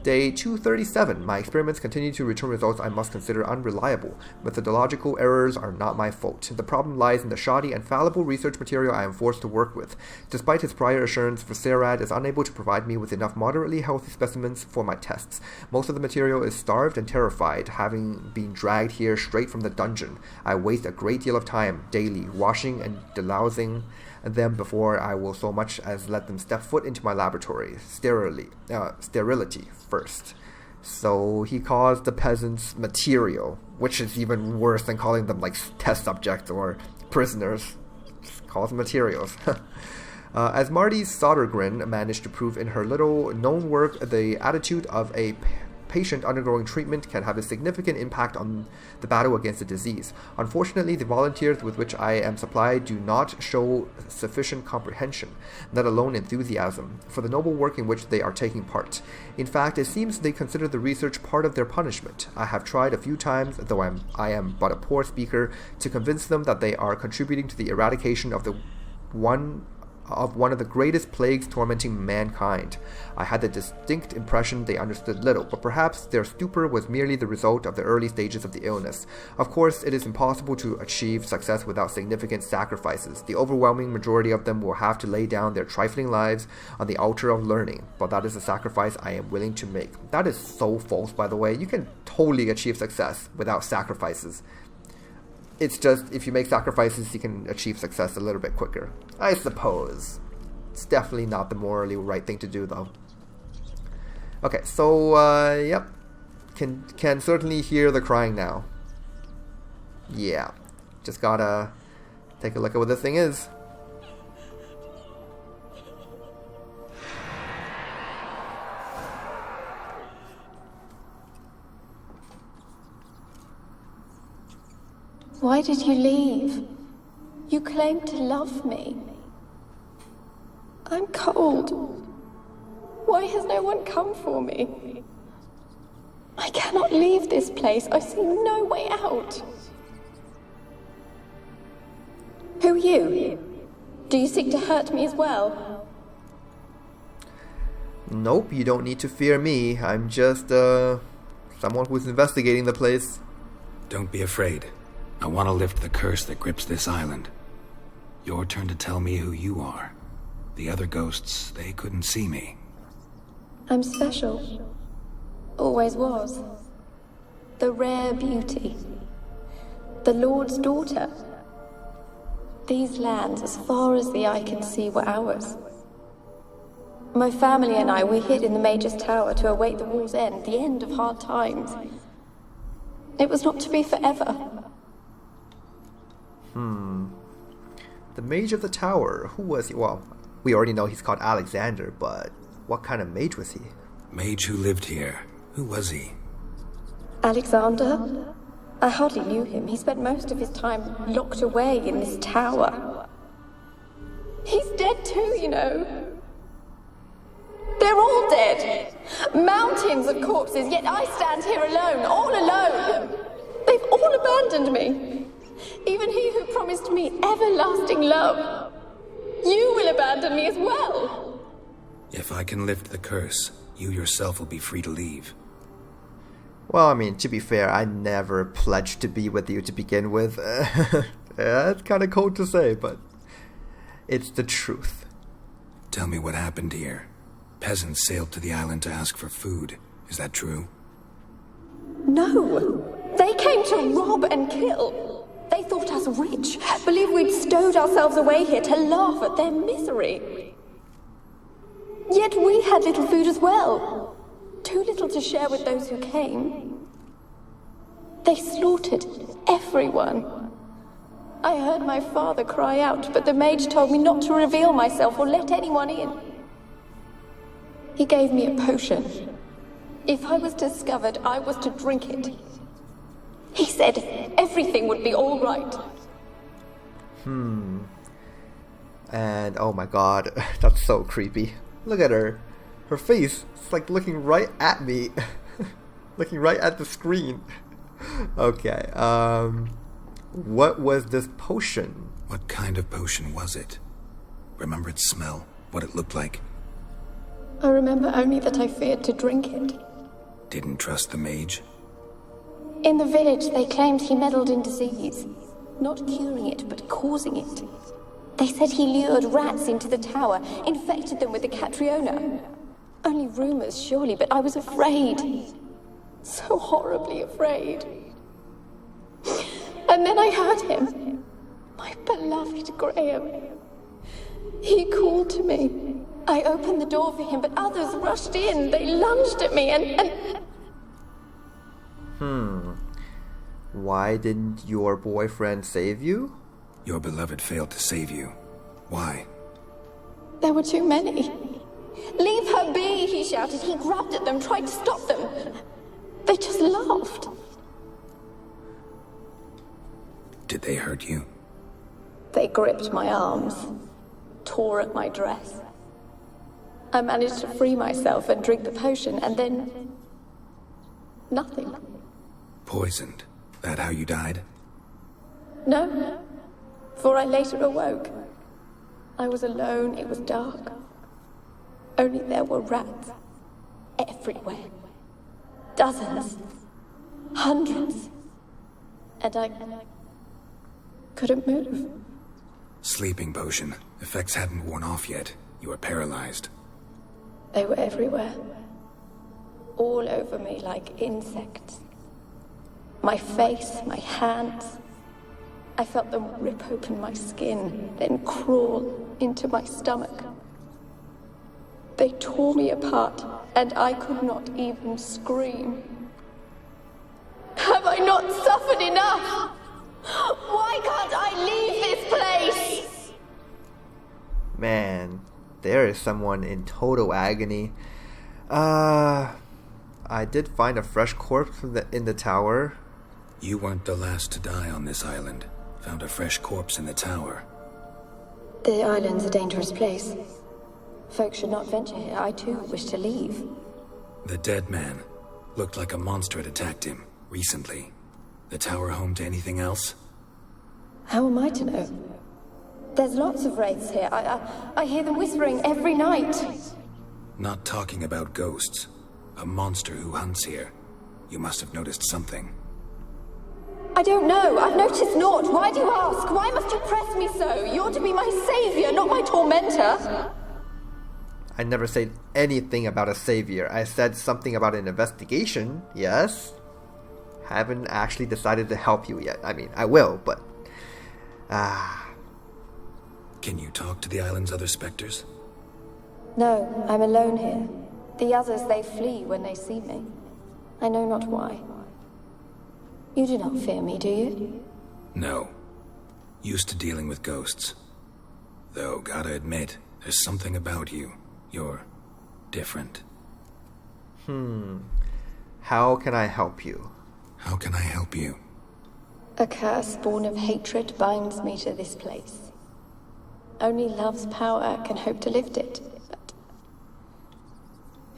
Day 237. My experiments continue to return results I must consider unreliable. Methodological errors are not my fault. The problem lies in the shoddy and fallible research material I am forced to work with. Despite his prior assurance, Viserad is unable to provide me with enough moderately healthy specimens for my tests. Most of the material is starved and terrified, having been dragged here straight from the dungeon. I waste a great deal of time daily washing and delousing them before I will so much as let them step foot into my laboratory. Sterility first. So he calls the peasants material, which is even worse than calling them like test subjects or prisoners. Just calls them materials. As Marty Sodergren managed to prove in her little known work, the attitude of a patient undergoing treatment can have a significant impact on the battle against the disease. Unfortunately, the volunteers with which I am supplied do not show sufficient comprehension, let alone enthusiasm, for the noble work in which they are taking part. In fact, it seems they consider the research part of their punishment. I have tried a few times, though I am but a poor speaker, to convince them that they are contributing to the eradication of one of the greatest plagues tormenting mankind. I had the distinct impression they understood little, but perhaps their stupor was merely the result of the early stages of the illness. Of course, it is impossible to achieve success without significant sacrifices. The overwhelming majority of them will have to lay down their trifling lives on the altar of learning, but that is a sacrifice I am willing to make. That is so false, by the way. You can totally achieve success without sacrifices. It's just, if you make sacrifices, you can achieve success a little bit quicker, I suppose. It's definitely not the morally right thing to do, though. Okay, so, yep. Can certainly hear the crying now. Yeah. Just gotta take a look at what this thing is. Why did you leave? You claimed to love me. I'm cold. Why has no one come for me? I cannot leave this place. I see no way out. Who are you? Do you seek to hurt me as well? Nope, you don't need to fear me. I'm just, someone who's investigating the place. Don't be afraid. I want to lift the curse that grips this island. Your turn to tell me who you are. The other ghosts, they couldn't see me. I'm special. Always was. The rare beauty. The Lord's daughter. These lands, as far as the eye can see, were ours. My family and I, we hid in the Major's Tower to await the war's end, the end of hard times. It was not to be forever. The Mage of the Tower, who was he? Well, we already know he's called Alexander, but what kind of mage was he? Mage who lived here. Who was he? Alexander? I hardly knew him. He spent most of his time locked away in this tower. He's dead too, you know. They're all dead. Mountains of corpses, yet I stand here alone, all alone. They've all abandoned me. Even he who promised me everlasting love. You will abandon me as well. If I can lift the curse, you yourself will be free to leave. Well, I mean, to be fair, I never pledged to be with you to begin with. Yeah, it's kind of cold to say, but it's the truth. Tell me what happened here. Peasants sailed to the island to ask for food. Is that true? No. They came to rob and kill. They thought us rich, believed we'd stowed ourselves away here to laugh at their misery. Yet we had little food as well. Too little to share with those who came. They slaughtered everyone. I heard my father cry out, but the mage told me not to reveal myself or let anyone in. He gave me a potion. If I was discovered, I was to drink it. He said everything would be all right. And oh my god, that's so creepy. Look at her. Her face, it's like looking right at me. Looking right at the screen. Okay, what was this potion? What kind of potion was it? Remember its smell? What it looked like? I remember only that I feared to drink it. Didn't trust the mage? In the village, they claimed he meddled in disease. Not curing it, but causing it. They said he lured rats into the tower, infected them with the Catriona. Only rumors, surely, but I was afraid. So horribly afraid. And then I heard him. My beloved Graham. He called to me. I opened the door for him, but others rushed in. They lunged at me and... Why didn't your boyfriend save you? Your beloved failed to save you. Why? There were too many. Leave her be, he shouted. He grabbed at them, tried to stop them. They just laughed. Did they hurt you? They gripped my arms, tore at my dress. I managed to free myself and drink the potion, and then... nothing. Poisoned? That how you died? No, for I later awoke. I was alone, it was dark. Only there were rats. Everywhere. Dozens. Hundreds. And I couldn't move. Sleeping potion. Effects hadn't worn off yet. You were paralyzed. They were everywhere. All over me like insects. My face, my hands. I felt them rip open my skin, then crawl into my stomach. They tore me apart, and I could not even scream. Have I not suffered enough? Why can't I leave this place? Man, there is someone in total agony. I did find a fresh corpse in the tower. You weren't the last to die on this island. Found a fresh corpse in the tower. The island's a dangerous place. Folk should not venture here. I too wish to leave. The dead man. Looked like a monster had attacked him, recently. The tower home to anything else? How am I to know? There's lots of wraiths here. I hear them whispering every night. Not talking about ghosts. A monster who hunts here. You must have noticed something. I don't know. I've noticed naught. Why do you ask? Why must you press me so? You're to be my savior, not my tormentor. I never said anything about a savior. I said something about an investigation, yes? Haven't actually decided to help you yet. I mean, I will, but... Can you talk to the island's other specters? No, I'm alone here. The others, they flee when they see me. I know not why. You do not fear me, do you? No. Used to dealing with ghosts. Though, gotta admit, there's something about you. You're different. How can I help you? How can I help you? A curse born of hatred binds me to this place. Only love's power can hope to lift it, but...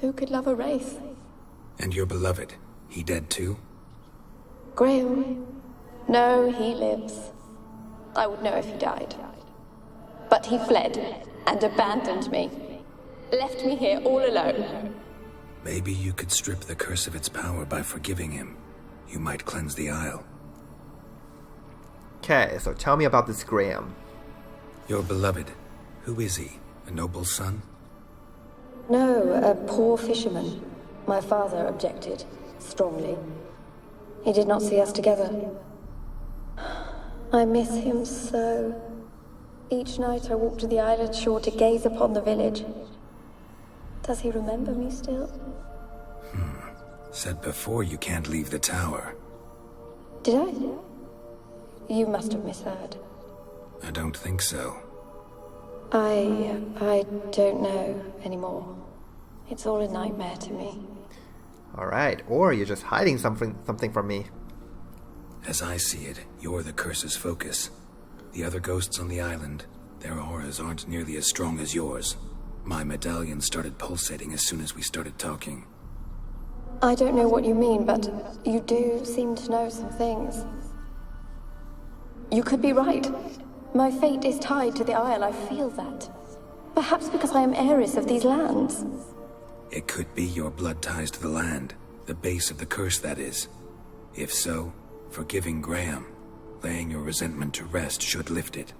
who could love a wraith? And your beloved, he dead too? Graham? No, he lives. I would know if he died. But he fled and abandoned me. Left me here all alone. Maybe you could strip the curse of its power by forgiving him. You might cleanse the isle. Okay, so tell me about this Graham. Your beloved. Who is he? A noble son? No, a poor fisherman. My father objected, strongly. He did not see us together. I miss him so. Each night I walk to the island shore to gaze upon the village. Does he remember me still? Said before you can't leave the tower. Did I? You must have misheard. I don't think so. I don't know anymore. It's all a nightmare to me. Alright, or you're just hiding something from me. As I see it, you're the curse's focus. The other ghosts on the island, their auras aren't nearly as strong as yours. My medallion started pulsating as soon as we started talking. I don't know what you mean, but you do seem to know some things. You could be right. My fate is tied to the Isle, I feel that. Perhaps because I am heiress of these lands. It could be your blood ties to the land. The base of the curse, that is. If so, forgiving Graham, laying your resentment to rest should lift it.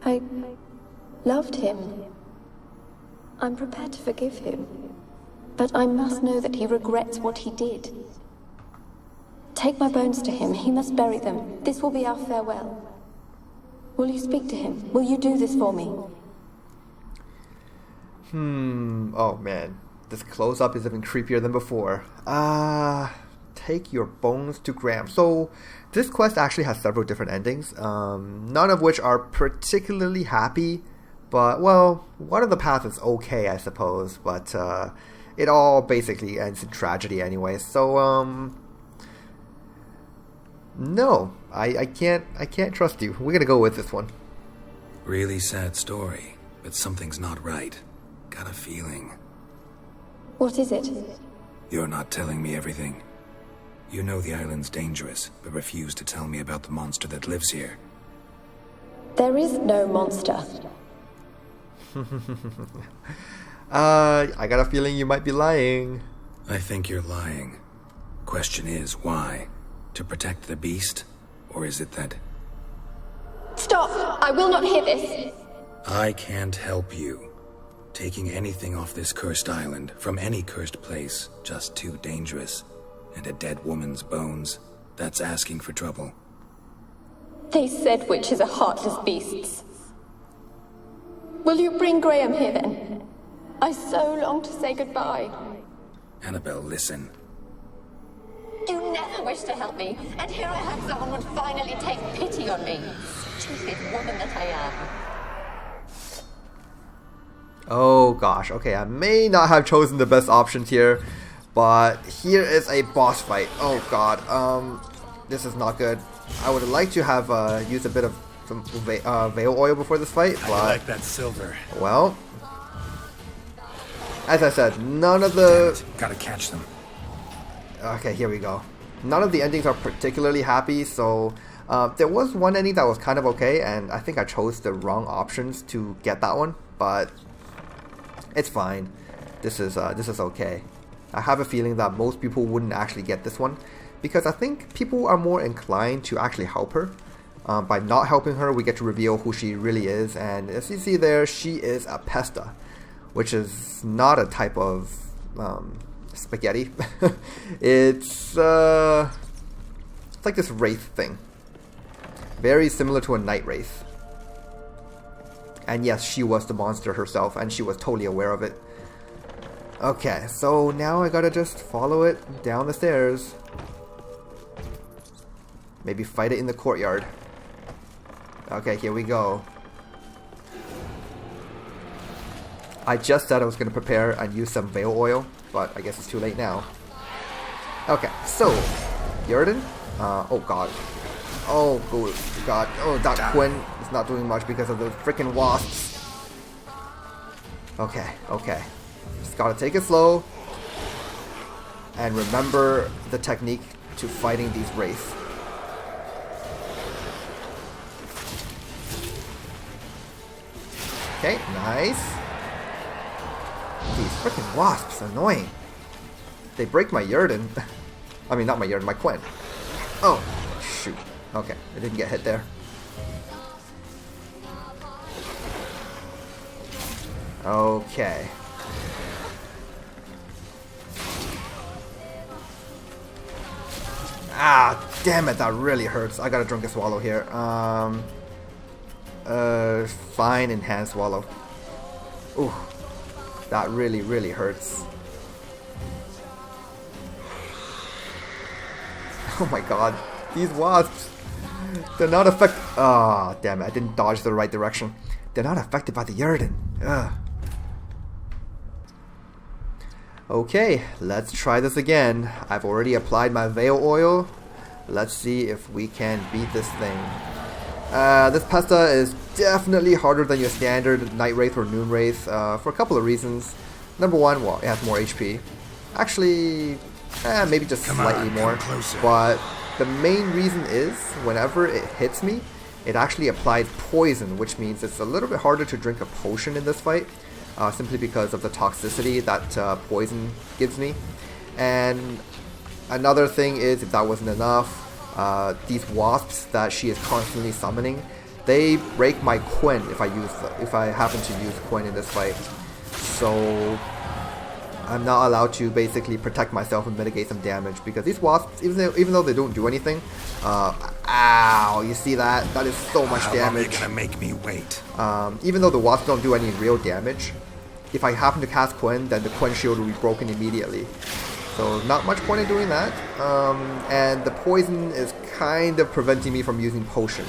I loved him. I'm prepared to forgive him. But I must know that he regrets what he did. Take my bones to him. He must bury them. This will be our farewell. Will you speak to him? Will you do this for me? Oh man. This close-up is even creepier than before. Take your bones to Graham. So, this quest actually has several different endings. None of which are particularly happy. But, well, one of the paths is okay, I suppose. But, it all basically ends in tragedy anyway. So, no. I can't trust you. We're gonna go with this one. Really sad story, but something's not right. Got a feeling. What is it? You're not telling me everything. You know the island's dangerous, but refuse to tell me about the monster that lives here. There is no monster. I got a feeling you might be lying. I think you're lying. Question is, why? To protect the beast? Or is it that... Stop! I will not hear this! I can't help you. Taking anything off this cursed island, from any cursed place, just too dangerous. And a dead woman's bones, that's asking for trouble. They said witches are heartless beasts. Will you bring Graham here then? I so long to say goodbye. Annabelle, listen. You never wished to help me, and here I have someone would finally take pity on me. Stupid woman that I am. Oh gosh, okay, I may not have chosen the best options here, but here is a boss fight. Oh god, this is not good. I would like to have used a bit of some veil oil before this fight, but... I like that silver. Well, as I said, none of the... Gotta catch them. Okay, here we go. None of the endings are particularly happy, so there was one ending that was kind of okay, and I think I chose the wrong options to get that one, but it's fine. This is okay. I have a feeling that most people wouldn't actually get this one, because I think people are more inclined to actually help her. By not helping her, we get to reveal who she really is, and as you see there, she is a pesta, which is not a type of spaghetti. It's like this wraith thing, very similar to a night wraith. And yes, she was the monster herself, and she was totally aware of it. Okay, so now I gotta just follow it down the stairs. Maybe fight it in the courtyard. Okay, here we go. I just said I was gonna prepare and use some veil oil, but I guess it's too late now. Okay, so Jordan. Oh god. Oh good god. Oh, that Quinn is not doing much because of the freaking wasps. Okay, okay. Just gotta take it slow. And remember the technique to fighting these wraiths. Okay, nice. These freaking wasps, annoying. They break my Jordan. I mean, not my Jordan, my Quinn. Oh, shoot. Okay, I didn't get hit there. Okay. Ah, damn it, that really hurts. I gotta drink a swallow here. Fine enhanced swallow. Ooh, that really, really hurts. Oh my god, these wasps, they're not affected. Ah, damn it, I didn't dodge the right direction. They're not affected by the Jordan. Ugh. Okay, let's try this again. I've already applied my veil oil. Let's see if we can beat this thing. This pesta is definitely harder than your standard Night Wraith or Noon Wraith for a couple of reasons. Number one, well, it has more HP. Actually, maybe just slightly more. But the main reason is, whenever it hits me, it actually applies poison, which means it's a little bit harder to drink a potion in this fight, simply because of the toxicity that poison gives me. And another thing is, if that wasn't enough, these wasps that she is constantly summoning, they break my Quen if I happen to use Quen in this fight. So I'm not allowed to basically protect myself and mitigate some damage, because these wasps, even though they don't do anything, ow, you see that? That is so much damage. How long are you gonna make me wait? Even though the wasps don't do any real damage, if I happen to cast Quen, then the Quen shield will be broken immediately. So not much point in doing that. And the poison is kind of preventing me from using potions.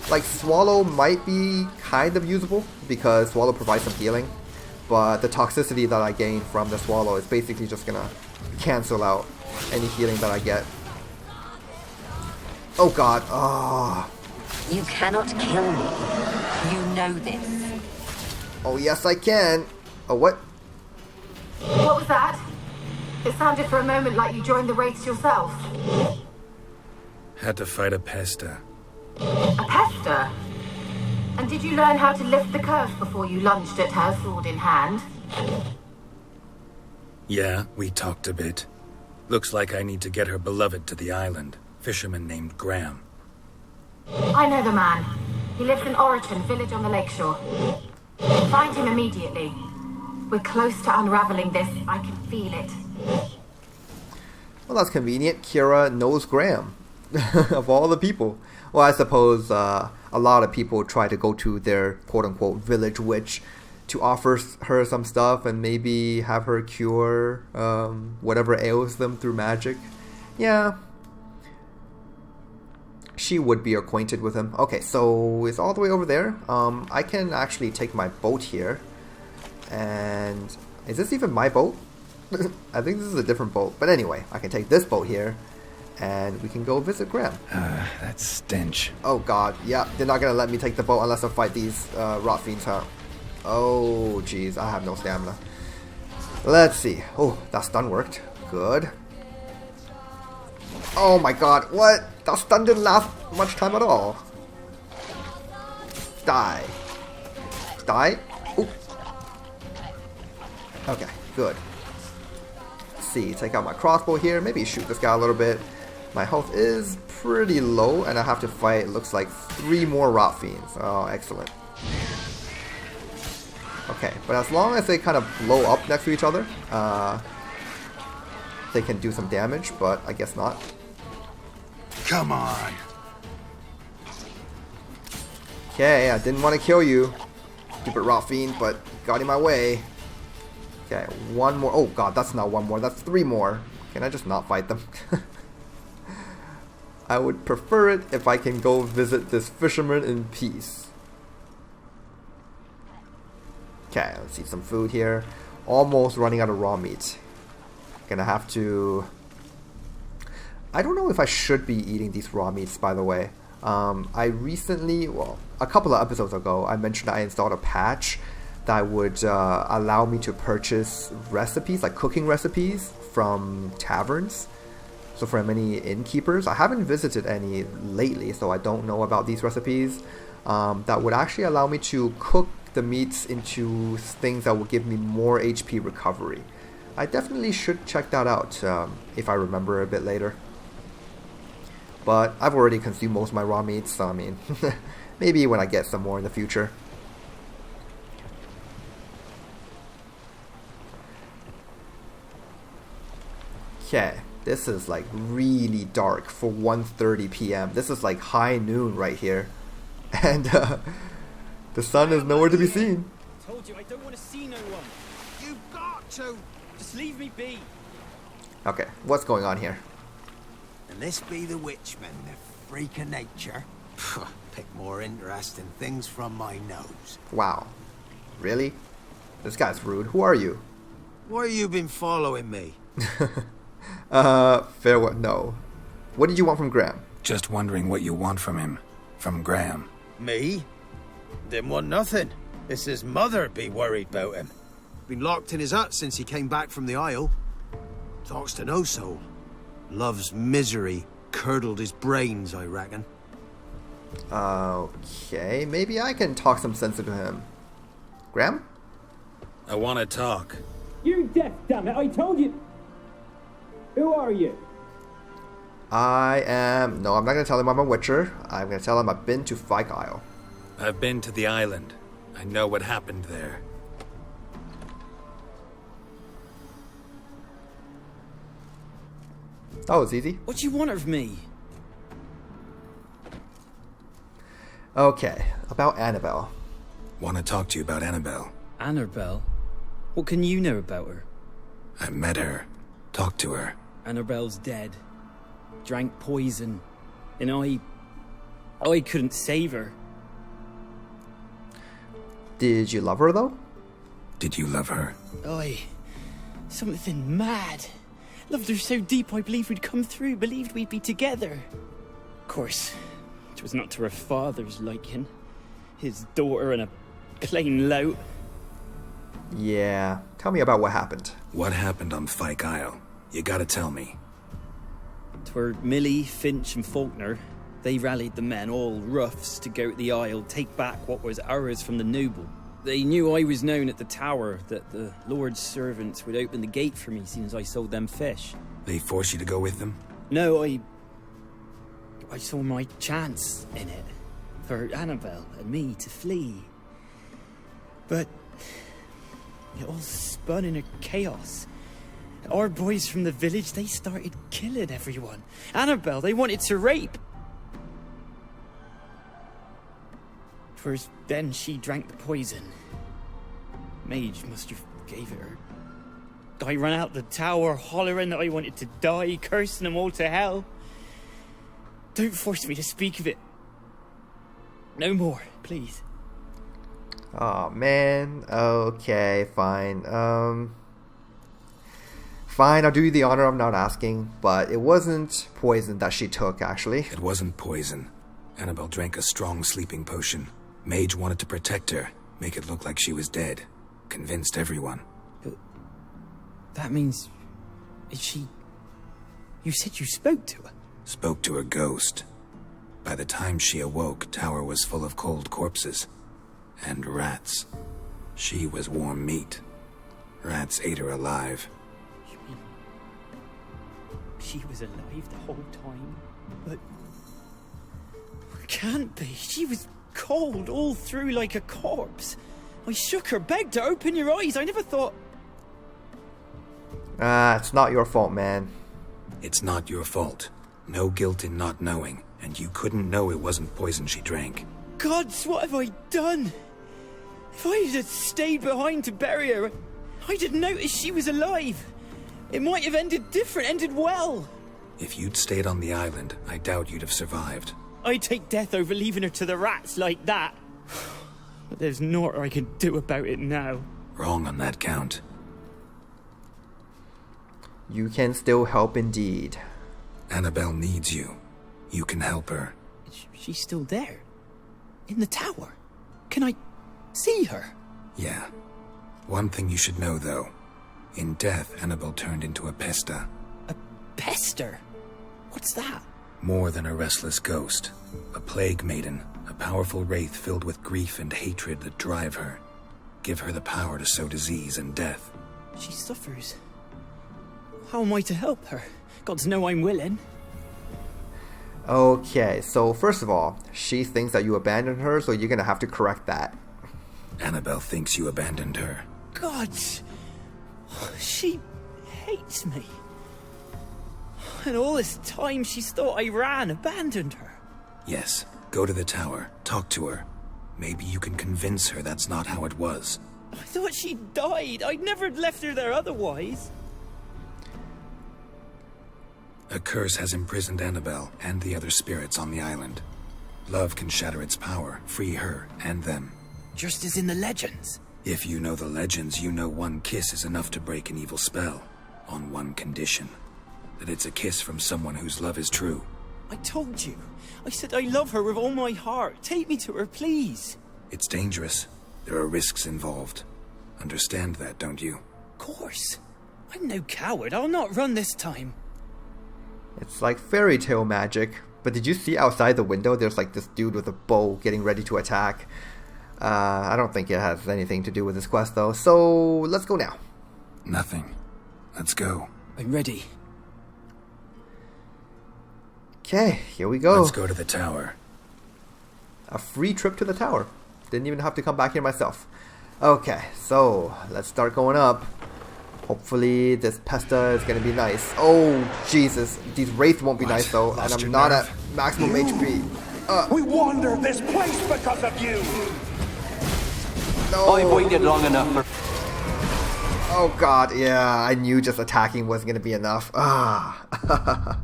Like, Swallow might be kind of usable, because Swallow provides some healing. But the toxicity that I gain from the Swallow is basically just gonna cancel out any healing that I get. Oh god, You cannot kill me. You know this. Oh yes I can. Oh, what? What was that? It sounded for a moment like you joined the race yourself. Had to fight a pesta. A pesta? And did you learn how to lift the curse before you lunged at her, sword in hand? Yeah, we talked a bit. Looks like I need to get her beloved to the island. Fisherman named Graham. I know the man. He lives in Oriton, village on the lakeshore. Find him immediately. We're close to unraveling this. I can feel it. Well, that's convenient. Keira knows Graham. Of all the people. Well, I suppose a lot of people try to go to their quote-unquote village witch to offer her some stuff and maybe have her cure whatever ails them through magic. Yeah. She would be acquainted with him. Okay, so it's all the way over there. I can actually take my boat here. And is this even my boat? I think this is a different boat. But anyway, I can take this boat here. And we can go visit Graham. That stench. Oh god, yeah, they're not gonna let me take the boat unless I fight these rot fiends, huh? Oh jeez, I have no stamina. Let's see. Oh, that stun worked. Good. Oh my god, what? That stun didn't last much time at all. Die. Die? Ooh. Okay, good. Let's see, take out my crossbow here. Maybe shoot this guy a little bit. My health is pretty low, and I have to fight, it looks like 3 more rot fiends. Oh, excellent. Okay, but as long as they kind of blow up next to each other, they can do some damage, but I guess not. Come on. Okay, I didn't want to kill you, stupid rot fiend, but got in my way. Okay, 1 more. Oh god, that's not 1 more, that's 3 more. Can I just not fight them? I would prefer it if I can go visit this fisherman in peace. Okay, let's eat some food here. Almost running out of raw meat. Gonna have to... I don't know if I should be eating these raw meats, by the way. I recently, well, a couple of episodes ago, I mentioned I installed a patch that would allow me to purchase recipes, like cooking recipes, from taverns. So for many innkeepers, I haven't visited any lately, so I don't know about these recipes. That would actually allow me to cook the meats into things that will give me more HP recovery. I definitely should check that out if I remember a bit later. But I've already consumed most of my raw meats, so I mean, maybe when I get some more in the future. Okay. This is like really dark for 1:30 p.m. This is like high noon right here. And the sun is nowhere to be seen. I told you I don't want to see no one. You've got to. Just leave me be. Okay, what's going on here? And this be the witchman, the freak of nature. Pick more interesting things from my nose. Wow. Really? This guy's rude. Who are you? Why you been following me? Fair what? No. What did you want from Graham? Just wondering what you want from him. From Graham. Me? Didn't want nothing. It's his mother be worried about him. Been locked in his hut since he came back from the Isle. Talks to no soul. Love's misery curdled his brains, I reckon. Okay, maybe I can talk some sense into him. Graham? I want to talk. You deaf, damn it! I told you. Who are you? No, I'm not going to tell him I'm a witcher. I'm going to tell him I've been to Fyke Isle. I've been to the island. I know what happened there. That was easy. What do you want of me? Okay, about Annabelle. Want to talk to you about Annabelle. Annabelle? What can you know about her? I met her. Talked to her. Annabelle's dead. Drank poison. And I couldn't save her. Did you love her, though? Did you love her? Something mad. Loved her so deep I believed we'd come through, believed we'd be together. Of course, it was not to her father's liking. His daughter and a plain lout. Yeah, tell me about what happened. What happened on Fyke Isle? You gotta tell me. 'Twere Millie, Finch and Faulkner. They rallied the men, all roughs, to go to the Isle, take back what was ours from the noble. They knew I was known at the tower, that the Lord's servants would open the gate for me as soon as I sold them fish. They forced you to go with them? No, I saw my chance in it. For Annabelle and me to flee. But it all spun in a chaos. Our boys from the village, they started killing everyone. Annabelle, they wanted to rape. 'Twas then she drank the poison. Mage must have gave it her. I ran out the tower hollering that I wanted to die, cursing them all to hell. Don't force me to speak of it. No more, please. Oh man. Okay, fine. Fine, I'll do you the honor of not asking, but it wasn't poison that she took, actually. It wasn't poison. Annabelle drank a strong sleeping potion. Mage wanted to protect her, make it look like she was dead. Convinced everyone. But that means... Is she... You said you spoke to her? Spoke to her ghost. By the time she awoke, tower was full of cold corpses. And rats. She was warm meat. Rats ate her alive. You mean... She was alive the whole time? But... Can't be. She was cold all through like a corpse. I shook her, begged her, open your eyes. I never thought... It's not your fault, man. It's not your fault. No guilt in not knowing, and you couldn't know it wasn't poison she drank. Gods, what have I done? If I had stayed behind to bury her, I didn't notice she was alive. It might have ended different, ended well. If you'd stayed on the island, I doubt you'd have survived. I'd take death over leaving her to the rats like that. But there's naught I can do about it now. Wrong on that count. You can still help indeed. Annabelle needs you. You can help her. She's still there? In the tower? Can I see her? Yeah. One thing you should know, though. In death, Annabelle turned into a pesta. A pester? What's that? More than a restless ghost. A plague maiden. A powerful wraith filled with grief and hatred that drive her. Give her the power to sow disease and death. She suffers. How am I to help her? Gods know I'm willing. Okay, so first of all, she thinks that you abandoned her, so you're gonna have to correct that. Annabelle thinks you abandoned her. Gods! She hates me. And all this time she's thought I ran, abandoned her. Yes, go to the tower, talk to her. Maybe you can convince her that's not how it was. I thought she died. I'd never left her there otherwise. A curse has imprisoned Annabelle and the other spirits on the island. Love can shatter its power, free her and them. Just as in the legends. If you know the legends, you know one kiss is enough to break an evil spell. On one condition. That it's a kiss from someone whose love is true. I told you. I said I love her with all my heart. Take me to her, please. It's dangerous. There are risks involved. Understand that, don't you? Of course. I'm no coward. I'll not run this time. It's like fairy tale magic. But did you see outside the window there's like this dude with a bow getting ready to attack? I don't think it has anything to do with this quest though. So let's go now. Nothing. Let's go. I'm ready. Okay, here we go. Let's go to the tower. A free trip to the tower. Didn't even have to come back here myself. Okay, so let's start going up. Hopefully this pesta is gonna be nice. Oh Jesus, these wraiths won't be nice though, and I'm not at maximum HP. We wander this place because of you. No. I've waited long enough for... Oh God, yeah, I knew just attacking wasn't gonna be enough. Ah.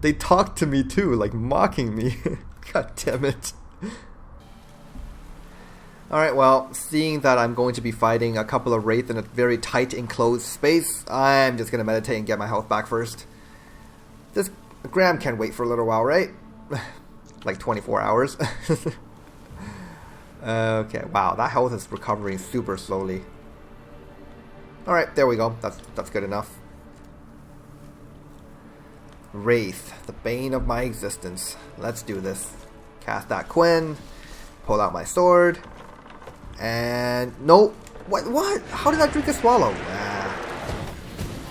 They talked to me too, like mocking me. God damn it. Alright, well, seeing that I'm going to be fighting a couple of wraiths in a very tight enclosed space, I'm just going to meditate and get my health back first. This Graham can wait for a little while, right? Like 24 hours. Okay, wow, that health is recovering super slowly. Alright, there we go. That's good enough. Wraith, the bane of my existence. Let's do this. Cast that Quinn. Pull out my sword. And nope. What? How did I drink a swallow?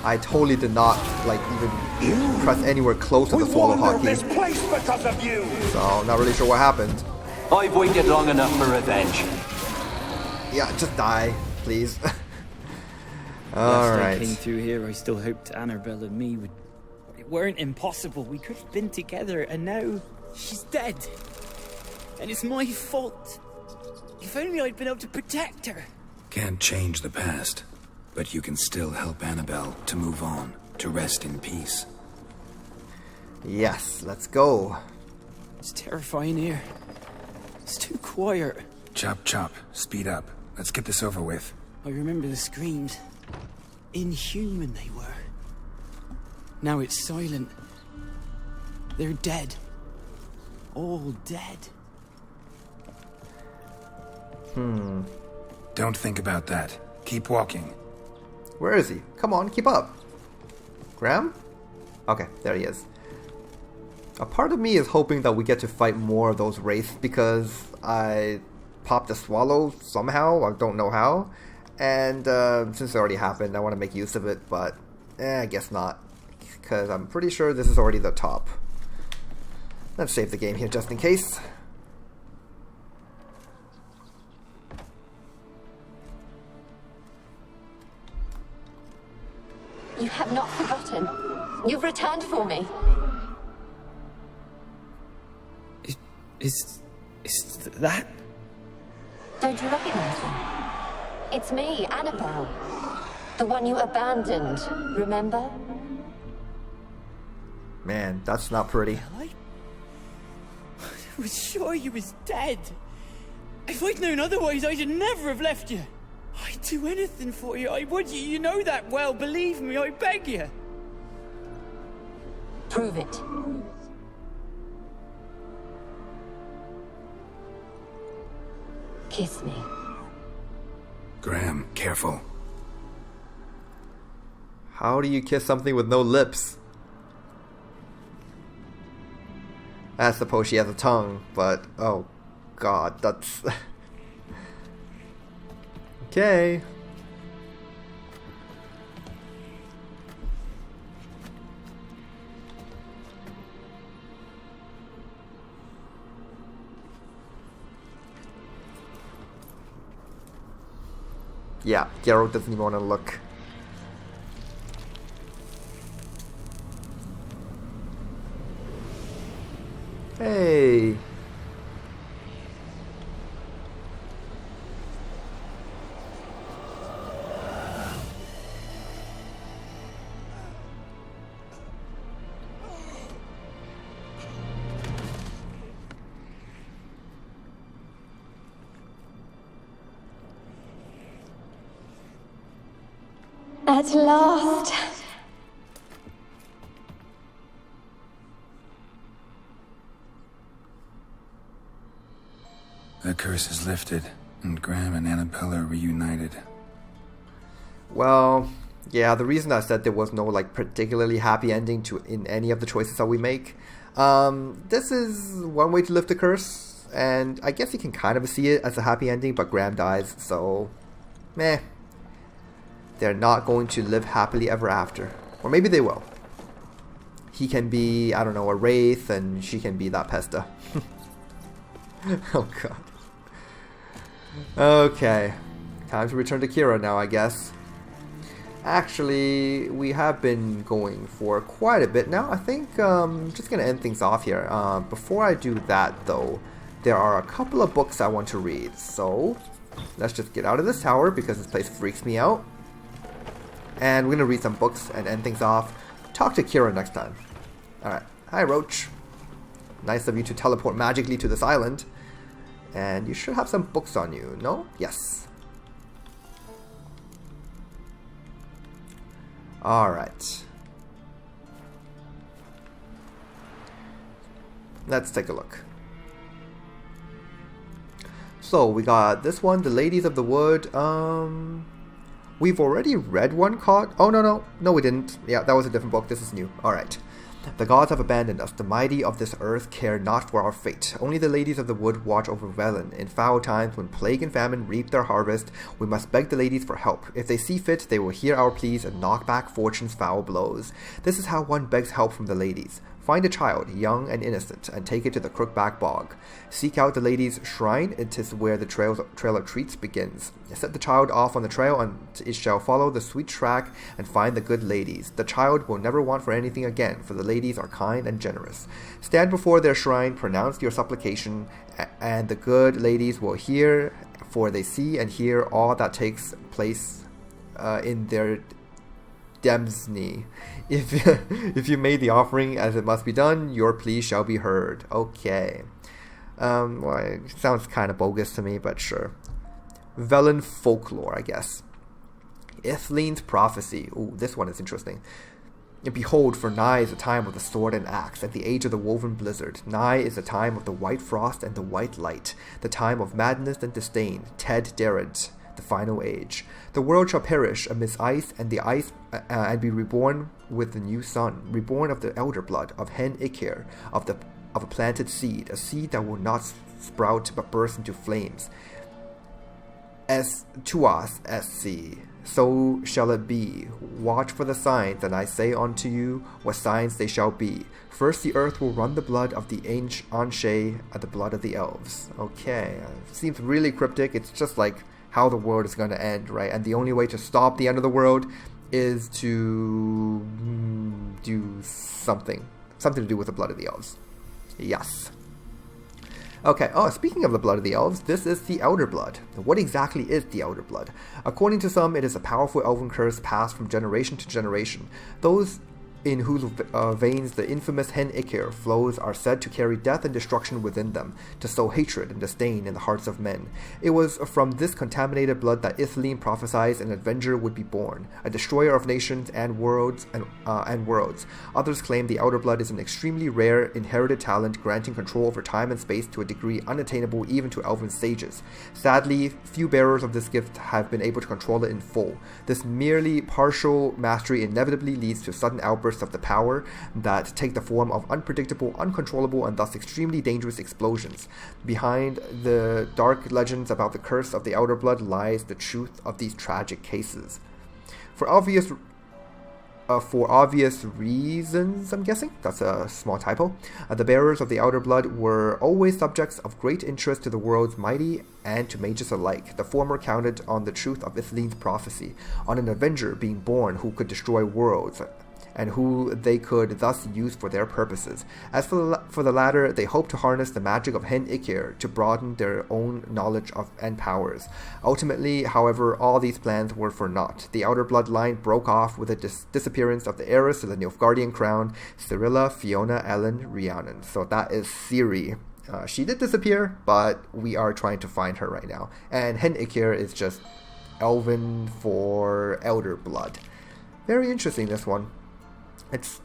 I totally did not like even press anywhere close to the swallow hotkey. This place because of you. So not really sure what happened. I've waited long enough for revenge. Yeah, just die, please. Last I came through here, I still hoped Annabelle and me would. It weren't impossible. We could have been together, and now she's dead, and it's my fault. If only I'd been able to protect her. Can't change the past, but you can still help Annabelle to move on, to rest in peace. Yes, let's go. It's terrifying here. It's too quiet. Chop, chop. Speed up. Let's get this over with. I remember the screams. Inhuman they were. Now it's silent. They're dead. All dead. Don't think about that. Keep walking. Where is he? Come on, keep up. Graham? Okay, there he is. A part of me is hoping that we get to fight more of those wraiths because I popped a swallow somehow. I don't know how. And since it already happened, I want to make use of it, but I guess not. Because I'm pretty sure this is already the top. Let's save the game here just in case. You have not forgotten. You've returned for me. Is that? Don't you recognize me? It's me, Annabelle. The one you abandoned, remember? Man, that's not pretty. I was sure you was dead. If I'd known otherwise, I'd never have left you. I'd do anything for you. I would. You know that well. Believe me, I beg you. Prove it. Kiss me. Graham, careful. How do you kiss something with no lips? I suppose she has a tongue, but oh God, that's okay. Yeah, Geralt doesn't even want to look. Hey. At last. The curse is lifted, and Graham and Annabelle are reunited. Well, yeah, the reason I said there was no like particularly happy ending to in any of the choices that we make, this is one way to lift the curse, and I guess you can kind of see it as a happy ending, but Graham dies, so meh. They're not going to live happily ever after. Or maybe they will. he can be, I don't know, a wraith, and she can be that pesta. Oh god. Okay, time to return to Keira now, I guess. Actually, we have been going for quite a bit now. I think just gonna end things off here. Before I do that though, there are a couple of books I want to read, so let's just get out of this tower because this place freaks me out. And we're gonna read some books and end things off. Talk to Keira next time. Alright. Hi, Roach. Nice of you to teleport magically to this island. And you should have some books on you, no? Yes. Alright. Let's take a look. So, we got this one, The Ladies of the Wood. We've already read one called... Oh, no, we didn't. Yeah, that was a different book. This is new. Alright. The gods have abandoned us. The mighty of this earth care not for our fate. Only the ladies of the wood watch over Velen. In foul times, when plague and famine reap their harvest, we must beg the ladies for help. If they see fit, they will hear our pleas and knock back fortune's foul blows. This is how one begs help from the ladies. Find a child, young and innocent, and take it to the Crookback Bog. Seek out the lady's shrine. It is where the trail of treats begins. Set the child off on the trail, and it shall follow the sweet track and find the good ladies. The child will never want for anything again, for the ladies are kind and generous. Stand before their shrine, pronounce your supplication, and the good ladies will hear, for they see and hear all that takes place in their Demsny. If you made the offering as it must be done, your plea shall be heard. Okay. Well, it sounds kind of bogus to me, but sure. Velen folklore, I guess. Ithleen's prophecy. Ooh, this one is interesting. And behold, for nigh is the time of the sword and axe, at the age of the woven blizzard. Nigh is the time of the white frost and the white light, the time of madness and disdain. Ted Derrent, the final age. The world shall perish amidst ice, and the ice and be reborn with the new sun, reborn of the elder blood of Hen Ikir, of a planted seed, a seed that will not sprout but burst into flames. As tuas SC, so shall it be. Watch for the signs, and I say unto you what signs they shall be. First the earth will run the blood of the Anshe, the blood of the elves. Okay, seems really cryptic. It's just like how the world is going to end, right? And the only way to stop the end of the world is to do something to do with the blood of the elves. Yes. Okay, speaking of the blood of the elves, this is the Elder Blood. What exactly is the Elder Blood? According to some, it is a powerful elven curse passed from generation to generation. Those in whose veins the infamous Hen Ikir flows are said to carry death and destruction within them, to sow hatred and disdain in the hearts of men. It was from this contaminated blood that Ithleen prophesied an avenger would be born, a destroyer of nations and worlds. Others claim the Elder Blood is an extremely rare, inherited talent granting control over time and space to a degree unattainable even to elven sages. Sadly, few bearers of this gift have been able to control it in full. This merely partial mastery inevitably leads to sudden outbursts of the power that take the form of unpredictable, uncontrollable, and thus extremely dangerous explosions. Behind the dark legends about the curse of the Elder Blood lies the truth of these tragic cases. For obvious reasons, I'm guessing, that's a small typo, the bearers of the Elder Blood were always subjects of great interest to the world's mighty and to mages alike. The former counted on the truth of Ithleen's prophecy, on an avenger being born who could destroy worlds, and who they could thus use for their purposes. As for the latter, they hoped to harness the magic of Hen Ikir to broaden their own knowledge of and powers. Ultimately, however, all these plans were for naught. The Elder Bloodline broke off with the disappearance of the heiress to the Nilfgaardian crown, Cyrilla Fiona Ellen Rhiannon. So that is Ciri. She did disappear, but we are trying to find her right now. And Hen Ikir is just Elven for Elder Blood. Very interesting, this one. It's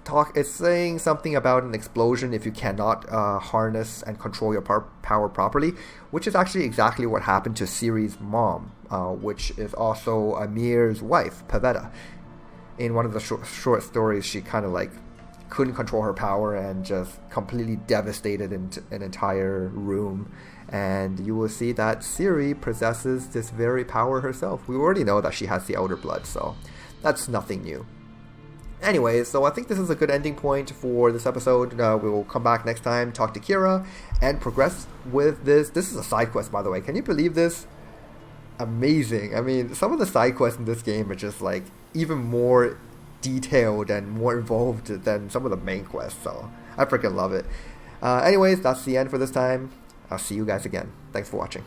saying something about an explosion if you cannot harness and control your power properly, which is actually exactly what happened to Ciri's mom, which is also Amir's wife, Pavetta. In one of the short stories, she kind of like couldn't control her power and just completely devastated an entire room. And you will see that Ciri possesses this very power herself. We already know that she has the Elder Blood, so that's nothing new. Anyways, so I think this is a good ending point for this episode. We will come back next time, talk to Keira, and progress with this. This is a side quest, by the way. Can you believe this? Amazing. I mean, some of the side quests in this game are just like even more detailed and more involved than some of the main quests, so I freaking love it. Anyways, that's the end for this time. I'll see you guys again. Thanks for watching.